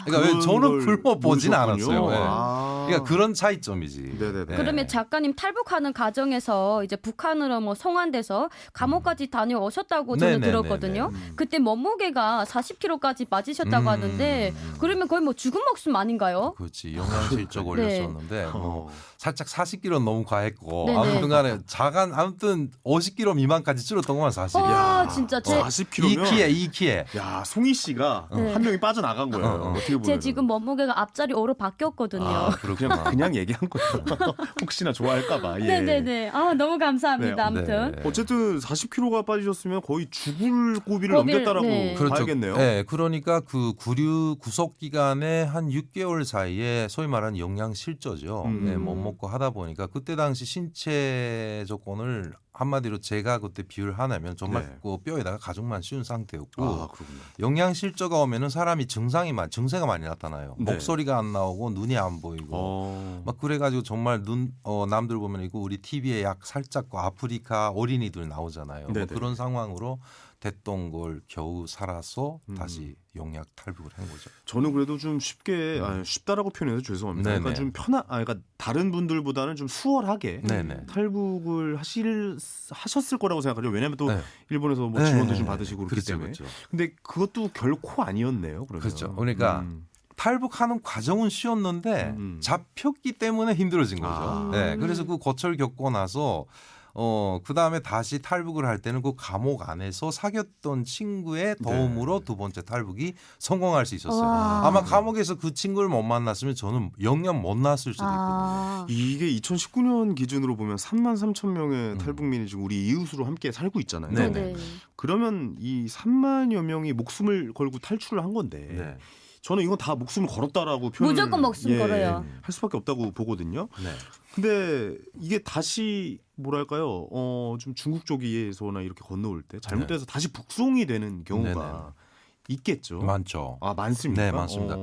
그러니까 왜 저는 굶어보진 않았어요. 그러니까 그런 차이점이지. 그러면 작가님 탈북하는 과정에서 이제 북한으로 뭐 송환돼서 감옥까지 다녀오셨다고 저는 들었거든요. 그때 몸무게가 40kg까지 빠지셨다고 하는데 그러면 거의 뭐 죽은 목숨 아닌가요? 그렇지. 영양실적 올렸었는데 뭐 살짝 40kg 너무 과했고 네네. 아무튼간에 아무튼 50kg 미만까지 줄었던 것만 사실이야. 진짜 40kg면 이 키에. 야, 송이 씨가 한 명이 빠져나간 거예요. 어떻게 보면. 제 지금 몸무게가 앞자리 5로 바뀌었거든요. 그냥 얘기한 거예요. 혹시나 좋아할까봐. 네네네. 너무 감사합니다. 아무튼. 어쨌든 40kg가 빠지셨으면 거의 죽을 고비를 넘겼다라고 봐야겠네요. 네, 그러니까 그 구속 기간에 한 6개월 사이에 소위 말하는 영양 실조죠. 못 먹고 하다 보니까 그때 당시 신체 조건을 한마디로 제가 그때 비율하냐면 정말 그 뼈에다가 가죽만 씌운 상태였고 영양 실조가 오면은 사람이 증세가 많이 나타나요. 목소리가 안 나오고 눈이 안 보이고 막 그래가지고 정말 남들 보면 이거 우리 TV에 약 살짝 아프리카 어린이들 나오잖아요. 뭐 그런 상황으로 됐던 걸 겨우 살아서 다시 용약 탈북을 한 거죠. 저는 그래도 좀 쉽다라고 표현해서 죄송합니다. 그러니까 좀 그러니까 다른 분들보다는 좀 수월하게 탈북을 하셨을 거라고 생각하죠. 왜냐하면 또 일본에서 뭐 지원도 좀 받으시고 그렇기 때문에. 근데 그것도 결코 아니었네요. 그러면. 그렇죠. 그러니까 탈북하는 과정은 쉬웠는데 잡혔기 때문에 힘들어진 거죠. 그래서 그 고초를 겪고 나서 그 다음에 다시 탈북을 할 때는 그 감옥 안에서 사귀었던 친구의 도움으로 두 번째 탈북이 성공할 수 있었어요. 아마 감옥에서 그 친구를 못 만났으면 저는 영영 못 나왔을 수도 있거든요. 이게 2019년 기준으로 보면 33,000명의 탈북민이 지금 우리 이웃으로 함께 살고 있잖아요. 그러면 이 3만여 명이 목숨을 걸고 탈출을 한 건데 저는 이건 다 목숨을 걸었다라고 무조건 목숨 걸어요. 할 수밖에 없다고 보거든요. 근데 이게 다시 뭐랄까요? 좀 중국 쪽에서나 이렇게 건너올 때 잘못돼서 다시 북송이 되는 경우가 있겠죠. 많죠. 많습니까? 네, 많습니다.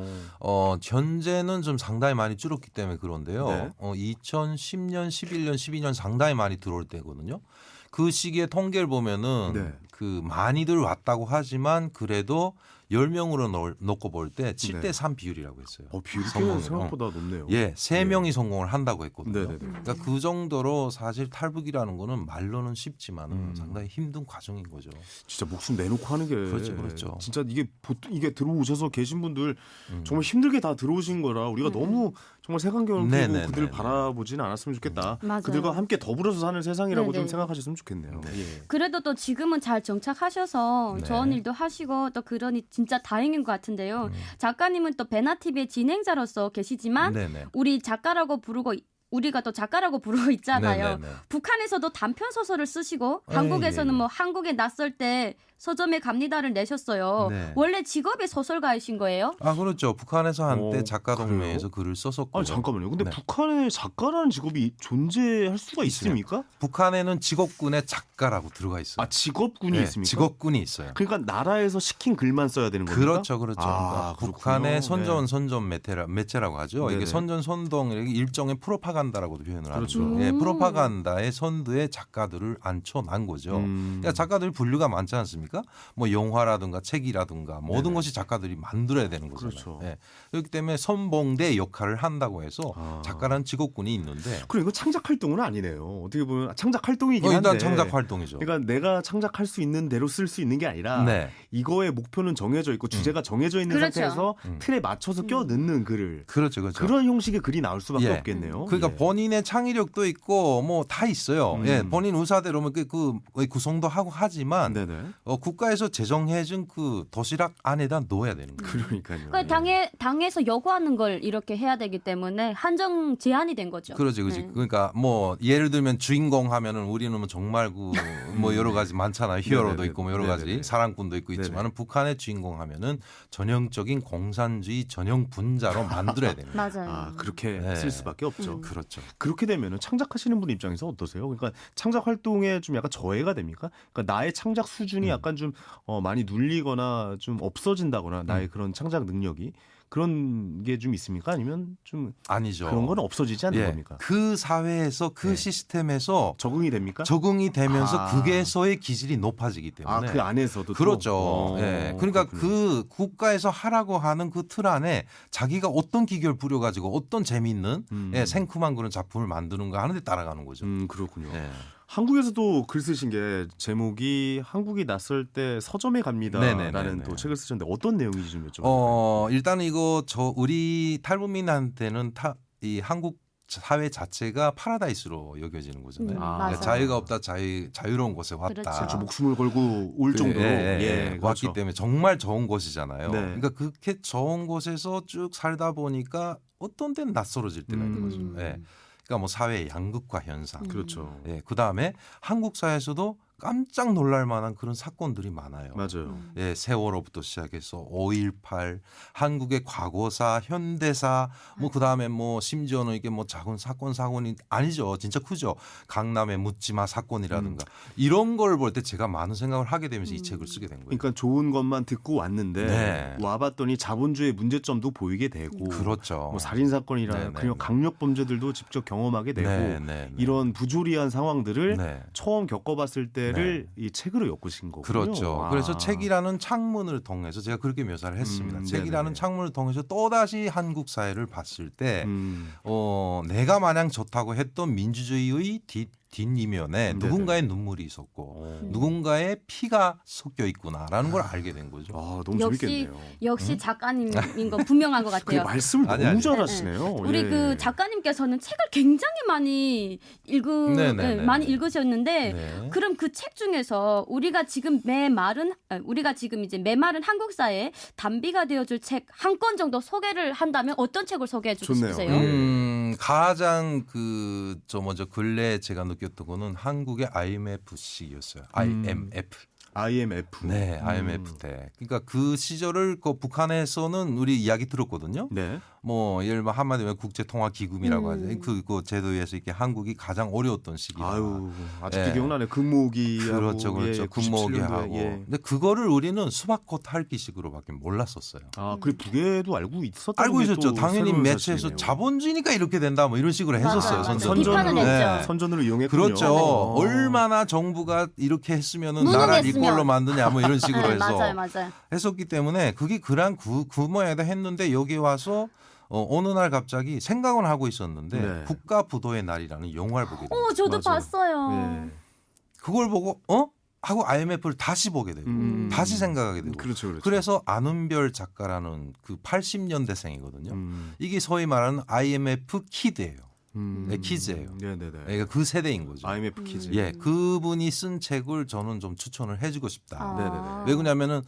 현재는 좀 상당히 많이 줄었기 때문에 그런데요. 2010년, 11년, 12년 상당히 많이 들어올 때거든요. 그 시기에 통계를 보면은 그 많이들 왔다고 하지만 그래도 10명으로 놓고 볼 때 7대3 비율이라고 했어요. 비율이 생각보다 높네요. 3명이 성공을 한다고 했거든요. 그러니까 그 정도로 사실 탈북이라는 거는 말로는 쉽지만 상당히 힘든 과정인 거죠. 진짜 목숨 내놓고 하는 게 그렇죠. 진짜 이게 들어오셔서 계신 분들 정말 힘들게 다 들어오신 거라 우리가 너무 정말 색안경을 끼고 그들 바라보지는 않았으면 좋겠다. 그들과 함께 더불어서 사는 세상이라고 좀 생각하셨으면 좋겠네요. 그래도 또 지금은 잘 정착하셔서 네. 좋은 일도 하시고 또 그러니 진짜 다행인 것 같은데요. 작가님은 또 베나TV의 진행자로서 계시지만 네네. 우리 작가라고 부르고 우리가 또 작가라고 부르고 있잖아요. 네네네. 북한에서도 단편 소설을 쓰시고 예, 한국에서는 예. 뭐 한국에 낯설 때 서점에 갑니다를 내셨어요. 네. 원래 직업이 소설가이신 거예요? 아 그렇죠. 북한에서 한때 작가 그래요? 동맹에서 글을 썼었고. 아니 잠깐만요. 근데 네. 북한에 작가라는 직업이 존재할 수가 있습니까? 북한에는 직업군에 작가라고 들어가 있어요. 아 직업군이 네, 있습니까? 직업군이 있어요. 그러니까 나라에서 시킨 글만 써야 되는 겁니까? 그렇죠, 그렇죠. 아, 그러니까 북한의 그렇군요. 선전 매체라고 하죠. 네네. 이게 선전 선동 일종의 프로파간다라고도 표현을 그렇죠. 하죠. 예, 프로파간다의 선두에 작가들을 앉혀난 거죠. 그러니까 작가들 분류가 많지 않습니까? 뭐 영화라든가 책이라든가 모든 네네. 것이 작가들이 만들어야 되는 거잖아요. 그렇죠. 예. 그렇기 때문에 선봉대 역할을 한다고 해서 작가라는 직업군이 있는데. 그리고 이거 창작 활동은 아니네요. 어떻게 보면 창작 활동이긴 한데. 일단 창작 활동이죠. 그러니까 내가 창작할 수 있는 대로 쓸 수 있는 게 아니라 네. 이거의 목표는 정해져 있고 주제가 정해져 있는 그렇죠. 상태에서 틀에 맞춰서 껴 넣는 글을. 그렇죠, 그렇죠. 그런 형식의 글이 나올 수밖에 예. 없겠네요. 그러니까 예. 본인의 창의력도 있고 뭐 다 있어요. 예, 본인 의사대로 그 구성도 하고 하지만 네네. 국가에서 제정해준 그 도시락 안에다 넣어야 되는 거예요. 그러니까요. 그러니까 당에서 요구하는 걸 이렇게 해야 되기 때문에 한정 제한이 된 거죠. 그렇지, 그렇지. 네. 그러니까 뭐 예를 들면 주인공 하면은 우리는 뭐 정말 그 뭐 여러 가지 많잖아요. 히어로도 네네네. 있고 뭐 여러 가지 네네네. 사랑꾼도 있고 있지만은 북한의 주인공 하면은 전형적인 공산주의 전형 분자로 만들어야 됩니다. 맞아요. 아, 그렇게 네. 쓸 수밖에 없죠. 그렇죠. 그렇게 되면은 창작하시는 분 입장에서 어떠세요? 그러니까 창작 활동에 좀 약간 저해가 됩니까? 그러니까 나의 창작 수준이 약간 좀 많이 눌리거나 좀 없어진다거나 나의 그런 창작 능력이 그런 게 좀 있습니까? 아니면 좀 아니죠. 그런 건 없어지지 않는 예. 겁니까? 그 사회에서 그 네. 시스템에서 적응이 됩니까? 적응이 되면서 아. 그게서의 기질이 높아지기 때문에. 그 안에서도 또? 그렇죠. 예. 그러니까 그렇군요. 그 국가에서 하라고 하는 그 틀 안에 자기가 어떤 기교를 부려가지고 어떤 재미있는 예, 생큼한 그런 작품을 만드는가 하는 데 따라가는 거죠. 그렇군요. 예. 한국에서도 글 쓰신 게 제목이 한국이 낯설 때 서점에 갑니다라는 네네네네. 또 책을 쓰셨는데 어떤 내용인지 좀 여쭤볼까요? 일단 이거 우리 탈북민한테는 이 한국 사회 자체가 파라다이스로 여겨지는 거잖아요. 그러니까 맞아요. 자유가 없다, 자유로운 곳에 왔다. 그렇죠. 목숨을 걸고 올 정도로 왔기 그렇죠. 때문에 정말 좋은 곳이잖아요. 네. 그러니까 그렇게 좋은 곳에서 쭉 살다 보니까 어떤 데는 낯설어질 때가 있는 거죠. 예. 그러니까 뭐 사회의 양극화 현상. 그렇죠. 예. 그다음에 한국 사회에서도 깜짝 놀랄 만한 그런 사건들이 많아요. 맞아요. 예, 세월호부터 시작해서 5.18, 한국의 과거사, 현대사, 뭐 그다음에 뭐 심지어는 이게 뭐 작은 사건이 아니죠. 진짜 크죠. 강남의 묻지마 사건이라든가 이런 걸 볼 때 제가 많은 생각을 하게 되면서 이 책을 쓰게 된 거예요. 그러니까 좋은 것만 듣고 왔는데 네. 와봤더니 자본주의 문제점도 보이게 되고 그렇죠. 뭐 살인 사건이나 네네. 그냥 강력 범죄들도 직접 경험하게 되고 네네. 이런 부조리한 상황들을 네. 처음 겪어봤을 때를 이 책으로 엮으신 거군요. 그렇죠. 그래서 책이라는 창문을 통해서 제가 그렇게 묘사를 했습니다. 책이라는 네네. 창문을 통해서 또다시 한국 사회를 봤을 때 내가 마냥 좋다고 했던 민주주의의 뒷이면에 네네. 누군가의 눈물이 있었고 누군가의 피가 섞여 있구나라는 걸 알게 된 거죠. 아, 너무 재밌겠네요. 역시 작가님인 건 분명한 것 그 같아요. 말씀을 아니, 너무 아니. 잘하시네요. 우리 예. 그 작가님께서는 책을 굉장히 많이 많이 읽으셨는데 네. 그럼 그 책 중에서 우리가 지금 메마른 한국사에 단비가 되어줄 책 한 권 정도 소개를 한다면 어떤 책을 소개해 주고 좋네요. 싶으세요? 가장 먼저 근래 제가 느꼈던 거는 한국의 IMF식이었어요. IMF. 네, IMF 때. 그러니까 그 시절을 북한에서는 우리 이야기 들었거든요. 네. 뭐 예를 들면 한마디로 국제통화기금이라고 하죠. 그 제도에서 이렇게 한국이 가장 어려웠던 시기다. 아유, 아직도 예. 기억나네. 금모기 그렇죠. 금모기 하고. 근데 그거를 우리는 수박꽃 핥기식으로밖에 몰랐었어요. 아, 그 북에도 알고 있었다는 알고 게 있었죠. 또 당연히 새로운 매체에서 사실이네요. 자본주의니까 이렇게 된다 뭐 이런 식으로 했었어요. 비판은 했죠. 선전으로 이용했군요. 그렇죠. 얼마나 정부가 이렇게 했으면은 무능했으면. 나라를 이꼴로 만드냐 뭐 이런 식으로 해서 맞아요. 했었기 때문에 그게 그런 구모에다 했는데 여기 와서 어느 날 갑자기 생각은 하고 있었는데 네. 국가 부도의 날이라는 영화를 보게 됐어요. 저도 맞아. 봤어요. 네. 그걸 보고 하고 IMF를 다시 보게 되고 다시 생각하게 되고 그렇죠. 그래서 안은별 작가라는 그 80년대생이거든요. 이게 소위 말하는 IMF 키드예요. 키즈예요. 네네네. 그러니까 그 세대인 거죠. IMF 키즈. 예, 그분이 쓴 책을 저는 좀 추천을 해주고 싶다. 네네네. 왜 그러냐면은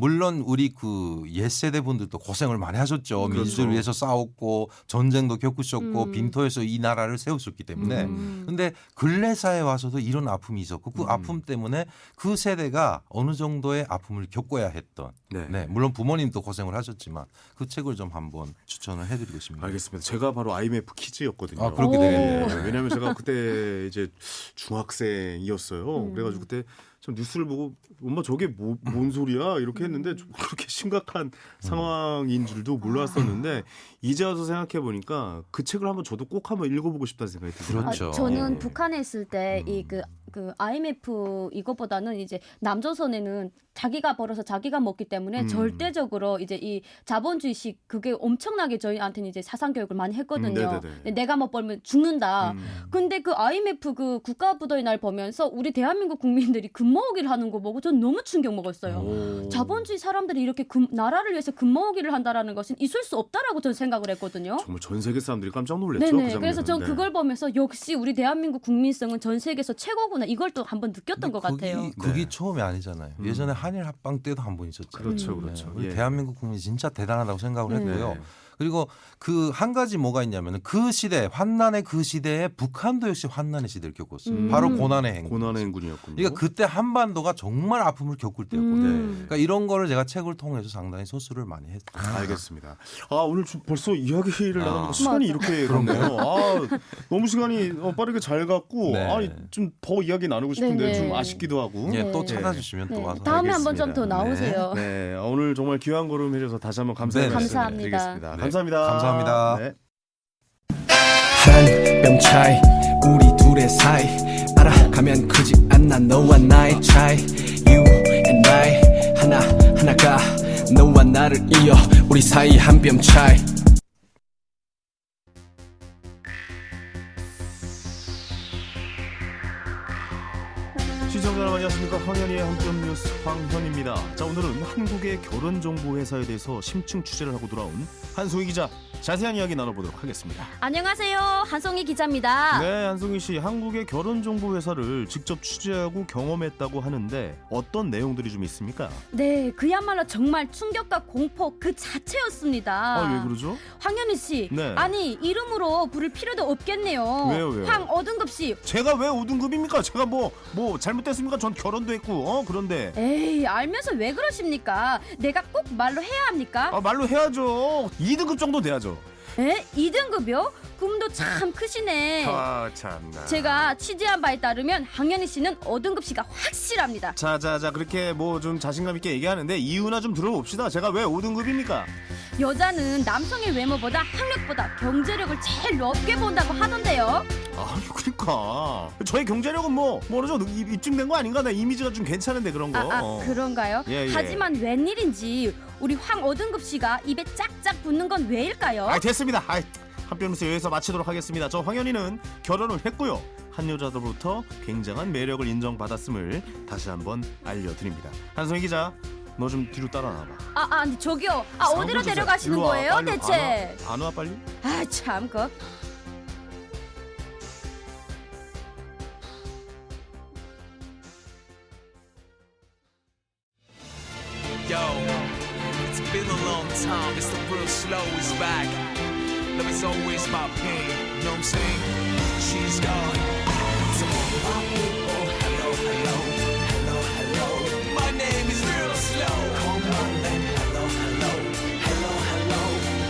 물론 우리 그 옛 세대 분들도 고생을 많이 하셨죠. 그렇죠. 민주주의를 위해서 싸웠고 전쟁도 겪으셨고 빈터에서 이 나라를 세우셨기 때문에. 근데 근래사에 와서도 이런 아픔이 있었고 그 아픔 때문에 그 세대가 어느 정도의 아픔을 겪어야 했던. 네, 물론 부모님도 고생을 하셨지만 그 책을 좀 한번 추천을 해드리고 싶습니다. 알겠습니다. 제가 바로 IMF 키즈였거든요. 아, 그렇게 되겠네요. 왜냐하면 제가 그때 이제 중학생이었어요. 그래가지고 그때 좀 뉴스를 보고 엄마 저게 뭔 소리야 이렇게 했는데 좀 그렇게 심각한 상황인 줄도 몰랐었는데 이제 와서 생각해 보니까 그 책을 한번 저도 꼭 한번 읽어보고 싶다는 생각이 들어요. 그렇죠. 저는 북한에 있을 때 이 그 IMF 이것보다는 이제 남조선에는 자기가 벌어서 자기가 먹기 때문에 절대적으로 이제 이 자본주의식 그게 엄청나게 저희한테는 이제 사상 교육을 많이 했거든요. 내가 못 벌면 죽는다. 근데 그 IMF 그 국가부도의 날 보면서 우리 대한민국 국민들이 근모으기를 하는 거 보고 전 너무 충격 먹었어요. 자본주의 사람들이 이렇게 나라를 위해서 근모으기를 한다라는 것은 있을 수 없다라고 저는 생각을 했거든요. 정말 전 세계 사람들이 깜짝 놀랐죠. 네네. 그 그래서 전 그걸 보면서 역시 우리 대한민국 국민성은 전 세계에서 최고구나. 이걸 또 한번 느꼈던 것 같아요. 그게 처음이 아니잖아요. 예전에 한일 합방 때도 한 번 있었죠. 그렇죠, 그렇죠. 우리 예. 대한민국 국민이 진짜 대단하다고 생각을 했고요. 그리고 그 한 가지 뭐가 있냐면 그 시대 환난의 그 시대에 북한도 역시 환난의 시대를 겪었어요. 바로 고난의 행군. 고난의 행군이었군요. 그러니까 그때 한반도가 정말 아픔을 겪을 때였거든요. 그러니까 이런 거를 제가 책을 통해서 상당히 소수를 많이 했어요. 알겠습니다. 아 오늘 벌써 이야기를 나누니까 시간이 이렇게 갔네요. 아 너무 시간이 빠르게 잘 갔고 좀 더 이야기 나누고 싶은데 좀 아쉽기도 하고. 또 찾아주시면 또 와서. 다음에 한번 좀 더 나오세요. 네. 오늘 정말 귀한 걸음 해주셔서 다시 한번 감사드리겠습니다. 감사합니다. 감사합니다. 네. 한 뼘 차이 우리 둘의 사이 알아가면 크지 않나 너와 나의 차이 You and I 하나가 너와 나를 이어 우리 사이 한 뼘 차이 시청자 여러분 안녕하십니까. 황현희의 한뼘 뉴스 황현입니다. 자 오늘은 한국의 결혼정보회사에 대해서 심층 취재를 하고 돌아온 한송희 기자 자세한 이야기 나눠보도록 하겠습니다. 안녕하세요. 한송희 기자입니다. 네, 한송희 씨. 한국의 결혼정보회사를 직접 취재하고 경험했다고 하는데 어떤 내용들이 좀 있습니까? 네, 그야말로 정말 충격과 공포 그 자체였습니다. 아, 왜 그러죠? 황현희 씨, 네. 아니 이름으로 부를 필요도 없겠네요. 왜요? 황어등급 씨. 제가 왜 5등급입니까? 제가 뭐 잘못됐습니까? 전 결혼도 했고 그런데. 에이, 알면서 왜 그러십니까? 내가 꼭 말로 해야 합니까? 아, 말로 해야죠. 2등급 정도 돼야죠. 에? 2등급이요? 꿈도 참 크시네. 아, 참나. 제가 취재한 바에 따르면 황현희 씨는 5등급 씨가 확실합니다. 자, 그렇게 뭐 좀 자신감 있게 얘기하는데 이유나 좀 들어봅시다. 제가 왜 5등급입니까? 여자는 남성의 외모보다 학력보다 경제력을 제일 높게 본다고 하던데요. 아, 그러니까 저의 경제력은 뭐 어느 정도 입증된 거 아닌가? 나 이미지가 좀 괜찮은데 그런 거. 그런가요? 예. 하지만 웬일인지 우리 황 5등급 씨가 입에 짝짝 붙는 건 왜일까요? 아, 됐습니다. 한뼘에서 여기서 마치도록 하겠습니다. 저 황현희는 결혼을 했고요. 한 여자로부터 굉장한 매력을 인정받았음을 다시 한번 알려드립니다. 한송희 기자, 너 좀 뒤로 따라 나와봐. 근데 저기요. 어디로 데려가시는 거예요, 빨리, 대체? 안 와, 빨리? 아, 참, 그. Yo, it's been a long time. It's the real slow is back. Love is always my pain. You know what I'm saying? She's gone. So my people, hello, hello, hello, hello. My name is real slow. Come on then, hello, hello, hello, hello,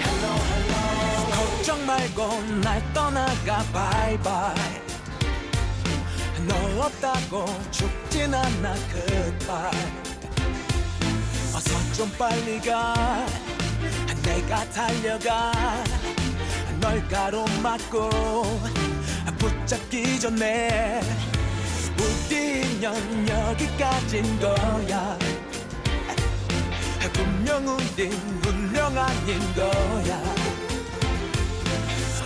hello, hello. 걱정 말고 날 떠나가, bye bye. 너 없다고 죽진 않아, goodbye. 어서 좀 빨리 가, 내가 달려가. 널 가로막고 붙잡기 전에 우리 인연 여기까지인 거야. 분명 우린 운명 아닌 거야.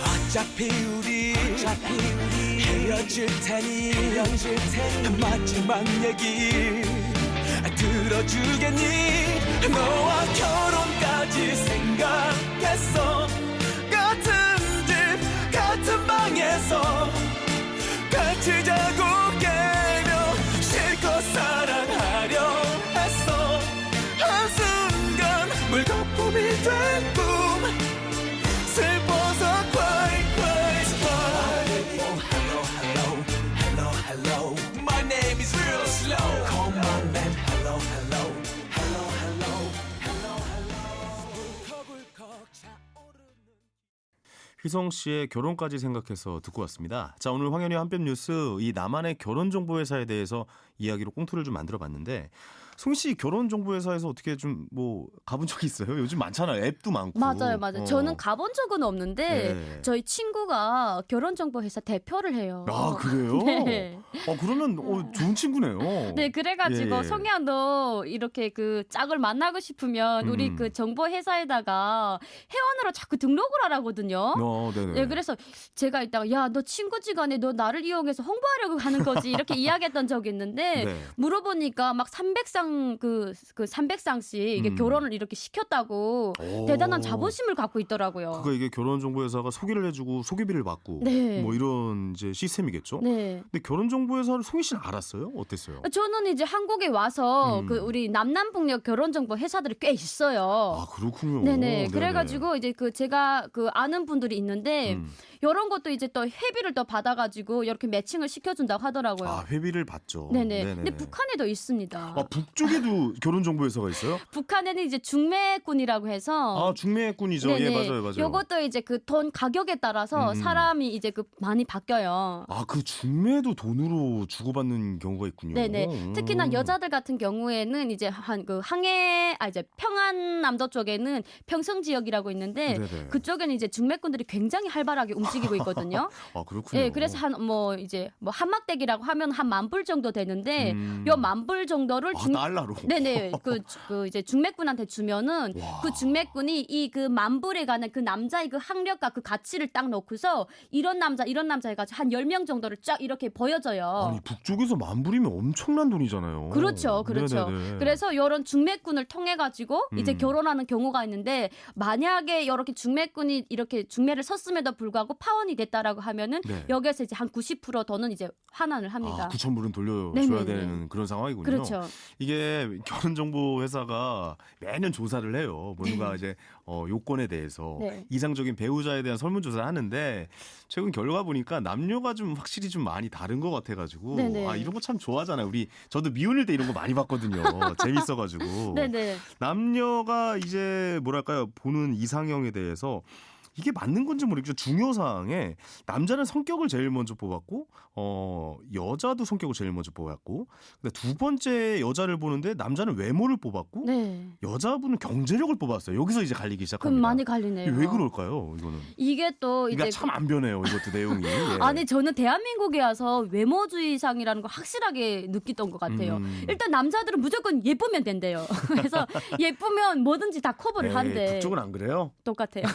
어차피 우리 헤어질 테니 마지막 얘기 들어주겠니? 너와 결혼까지 생각했어. 같은 집 같은 방에 휘성 씨의 결혼까지 생각해서 듣고 왔습니다. 자, 오늘 황현희의 한뼘 뉴스 이 나만의 결혼정보회사에 대해서 이야기로 꽁트를 좀 만들어봤는데 송희 씨 결혼정보회사에서 어떻게 좀 뭐 가본 적이 있어요? 요즘 많잖아요. 앱도 많고. 맞아요. 저는 가본 적은 없는데 네. 저희 친구가 결혼정보회사 대표를 해요. 아, 그래요? 네. 그러면 좋은 친구네요. 네, 그래가지고 예. 성희야 너 이렇게 그 짝을 만나고 싶으면 우리 그 정보회사에다가 회원으로 자꾸 등록을 하라거든요. 네네. 네, 그래서 제가 이따가 야, 너 친구지간에 너 나를 이용해서 홍보하려고 하는 거지 이렇게 이야기했던 적이 있는데 네. 물어보니까 막 300상 그 300상씩 이게 결혼을 이렇게 시켰다고 대단한 자부심을 갖고 있더라고요. 그러니까 이게 결혼정보회사가 소개를 해주고 소개비를 받고 네. 뭐 이런 이제 시스템이겠죠. 네. 근데 결혼정보회사를 송희 씨는 알았어요? 어땠어요? 저는 이제 한국에 와서 그 우리 남남북녀 결혼정보 회사들이 꽤 있어요. 아, 그렇군요. 네네. 그래가지고 이제 그 제가 그 아는 분들이 있는데 이런 것도 이제 또 회비를 또 받아가지고 이렇게 매칭을 시켜준다고 하더라고요. 아, 회비를 받죠. 네네. 네네. 근데 북한에도 있습니다. 아, 북쪽에도 결혼정보회사가 있어요? 북한에는 이제 중매꾼이라고 해서. 아, 중매꾼이죠. 네네. 예, 맞아요. 요것도 이제 그 돈 가격에 따라서 사람이 이제 그 많이 바뀌어요. 아, 그 중매도 돈으로 주고받는 경우가 있군요. 네네. 특히나 여자들 같은 경우에는 이제 이제 평안남도 쪽에는 평성 지역이라고 있는데 네네. 그쪽에는 이제 중매꾼들이 굉장히 활발하게 움직이고 있거든요. 아, 그렇군요. 네, 그래서 한막대기라고 하면 한 10,000불 정도 되는데 요 10,000불 정도를 달러로. 네네. 그 이제 중매꾼한테 주면은 그 중매꾼이 이 그 10,000불에 가는 그 남자의 그 학력과 그 가치를 딱 놓고서 이런 남자 해가지고 한 10명 정도를 쫙 이렇게 보여줘요. 아니, 북쪽에서 10,000불이면 엄청난 돈이잖아요. 그렇죠. 네네네. 그래서 이런 중매꾼을 통해 가지고 이제 결혼하는 경우가 있는데 만약에 이렇게 중매꾼이 이렇게 중매를 섰음에도 불구하고 파혼이 됐다라고 하면은 네. 여기에서 이제 한 90% 더는 이제 환환을 합니다. 아, 9,000불은 돌려줘야 네네네. 되는 그런 상황이군요. 그렇죠. 이게 결혼정보회사가 매년 조사를 해요. 뭔가 이제 요건에 대해서 네. 이상적인 배우자에 대한 설문조사를 하는데 최근 결과 보니까 남녀가 좀 확실히 좀 많이 다른 것 같아가지고 네네. 아, 이런 거 참 좋아하잖아요. 저도 미혼일 때 이런 거 많이 봤거든요. 재밌어가지고. 네네. 남녀가 이제 뭐랄까요 보는 이상형에 대해서 이게 맞는 건지 모르겠죠. 중요사항에 남자는 성격을 제일 먼저 뽑았고 여자도 성격을 제일 먼저 뽑았고 근데 두 번째 여자를 보는데 남자는 외모를 뽑았고 네. 여자분은 경제력을 뽑았어요. 여기서 이제 갈리기 시작합니다. 그럼 많이 갈리네요. 왜 그럴까요? 이거는. 이게 또 이제 그러니까 참 안 변해요. 이것도 내용이. 예. 아니 저는 대한민국에 와서 외모주의상이라는 걸 확실하게 느꼈던 것 같아요. 일단 남자들은 무조건 예쁘면 된대요. 그래서 예쁘면 뭐든지 다 커버를 한대. 북쪽은 안 그래요? 똑같아요.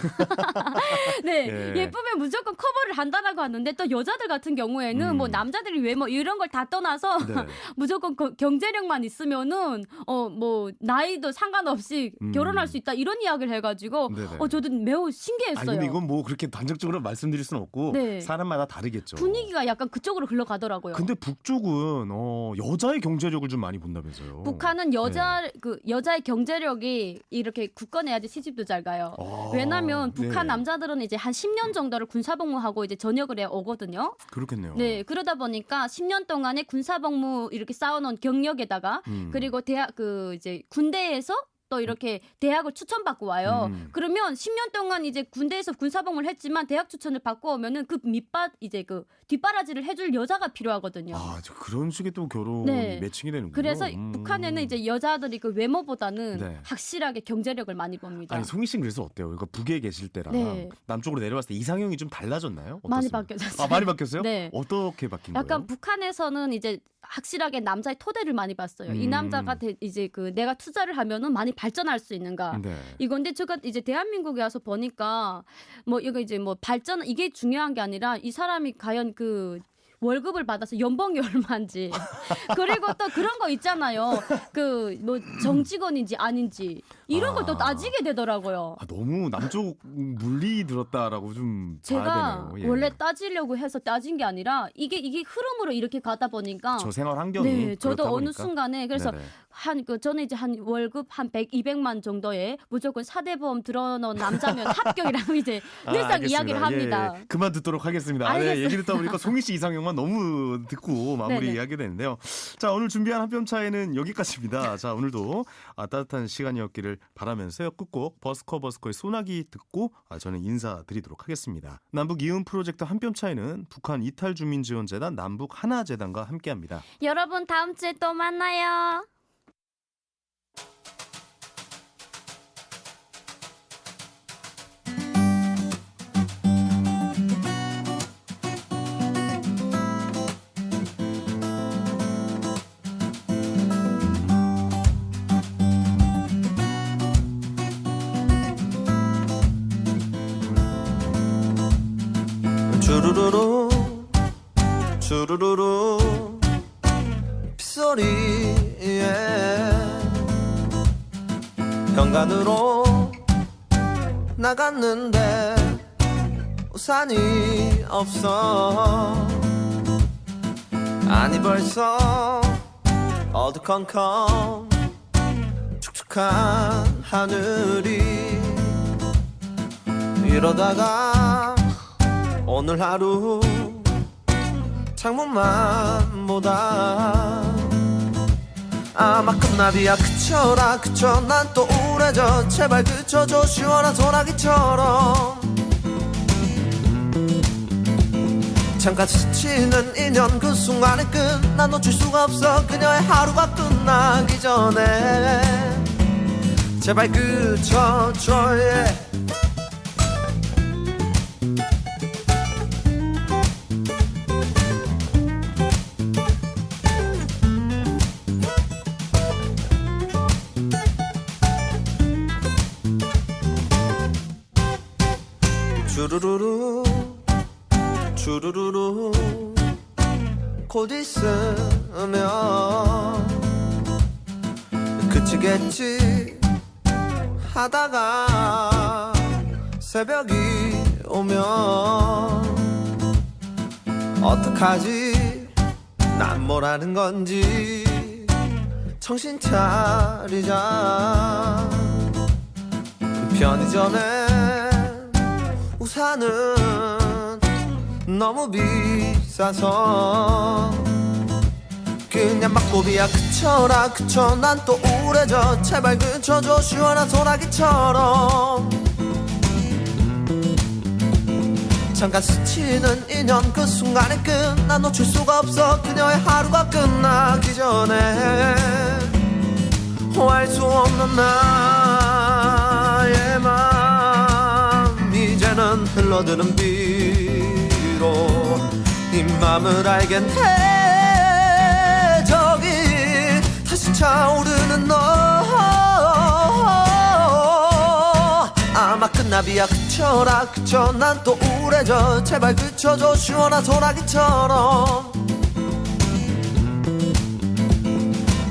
네, 예. 예쁘면 무조건 커버를 한다라고 하는데 또 여자들 같은 경우에는 뭐 남자들이 외모 이런 걸 다 떠나서 네. 무조건 경제력만 있으면은 뭐 나이도 상관없이 결혼할 수 있다 이런 이야기를 해가지고 네네. 저도 매우 신기했어요. 아니 근데 이건 뭐 그렇게 단적적으로 말씀드릴 수는 없고 네. 사람마다 다르겠죠. 분위기가 약간 그쪽으로 흘러가더라고요. 근데 북쪽은 여자의 경제력을 좀 많이 본다면서요. 북한은 여자의 경제력이 이렇게 굳건해야지 시집도 잘 가요. 왜냐면 북한 남자들은 이제 한 10년 정도를 군사복무하고 이제 전역을 해 오거든요. 그렇겠네요. 네, 그러다 보니까 10년 동안에 군사복무 이렇게 쌓아놓은 경력에다가 그리고 이제 군대에서 또 이렇게 대학을 추천받고 와요. 그러면 10년 동안 이제 군대에서 군사복무를 했지만 대학 추천을 받고 오면은 그 뒷바라지를 해줄 여자가 필요하거든요. 아, 그런 식의 또 결혼 네. 매칭이 되는군요. 그래서 북한에는 이제 여자들이 그 외모보다는 네. 확실하게 경제력을 많이 봅니다. 아니 송희 씨는 그래서 어때요? 그러니까 북에 계실 때랑 네. 남쪽으로 내려왔을 때 이상형이 좀 달라졌나요? 많이 어떻습니까? 바뀌었어요. 아, 많이 바뀌었어요? 네. 어떻게 바뀐 약간 거예요? 북한에서는 이제 확실하게 남자의 토대를 많이 봤어요. 이 남자가 이제 내가 투자를 하면은 많이 발전할 수 있는가. 네. 이건데 제가 이제 대한민국에 와서 보니까 이거 이제 발전 이게 중요한 게 아니라 이 사람이 과연 월급을 받아서 연봉이 얼마인지 그리고 또 그런 거 있잖아요. 정직원인지 아닌지 이런 걸 또 따지게 되더라고요. 아, 너무 남쪽 물리 들었다라고 좀 제가 봐야 되네요. 예. 원래 따지려고 해서 따진 게 아니라 이게 흐름으로 이렇게 가다 보니까 저 생활 환경이 네, 저도 그렇다 어느 보니까. 순간에 그래서 네네. 저는 이제 한 월급 한 100, 200만 정도에 무조건 사대보험 들어놓은 남자면 합격이라고 이제 늘상 이야기를 합니다. 예. 그만 듣도록 하겠습니다. 네, 얘기 듣다 보니까 송희 씨 이상형만 너무 듣고 마무리하게 되는데요. 자, 오늘 준비한 한뼘차이는 여기까지입니다. 자, 오늘도 따뜻한 시간이었기를 바라면서요. 끝곡 버스커의 소나기 듣고 저는 인사드리도록 하겠습니다. 남북 이음 프로젝트 한뼘차이는 북한 이탈주민지원재단 남북하나재단과 함께합니다. 여러분 다음 주에 또 만나요. 주르르르 주르르르 빗소리에 현관으로 나갔는데 우산이 없어. 아니 벌써 어두컴컴 축축한 하늘이. 이러다가 오늘 하루 창문만 보다 아마 끝나비야. 그쳐라 그쳐 난 또 우울해져. 제발 그쳐줘 시원한 소나기처럼. 잠깐 스치는 인연 그 순간의 끝 난 놓칠 수가 없어. 그녀의 하루가 끝나기 전에 제발 그쳐줘. yeah. 주르르르 주르르르 곧 있으면 그치겠지 하다가 새벽이 오면 어떡하지 난 뭘 하는 건지 정신 차리자. 편의점에 우산은 너무 비싸서 그냥 막고비야. 그쳐라 그쳐 난 또 우울해져. 제발 그쳐줘 시원한 소나기처럼. 잠깐 스치는 인연 그 순간의 끝 난 놓칠 수가 없어. 그녀의 하루가 끝나기 전에 알 수 없는 나의 맘 이제는 흘러드는 비로 이 맘을 알겠네. 저기 다시 차오르는 너 아마 끝나비야. 그쳐라 그쳐 난 또 우울해져. 제발 그쳐줘 시원한 소나기처럼.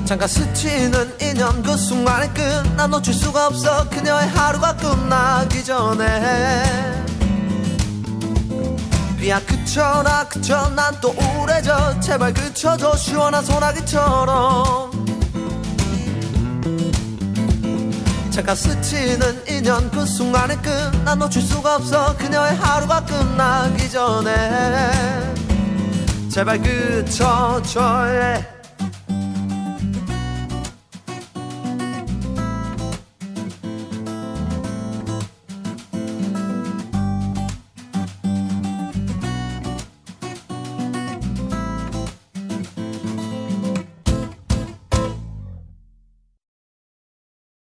잠깐 스치는 인연 그 순간의 끝 난 놓칠 수가 없어. 그녀의 하루가 끝나기 전에 비야. 그쳐라 그쳐 난 또 우울해져. 제발 그쳐줘 시원한 소나기처럼. 잠깐 스치는 인연 그 순간의 끝 난 놓칠 수가 없어. 그녀의 하루가 끝나기 전에 제발 그쳐줘. yeah.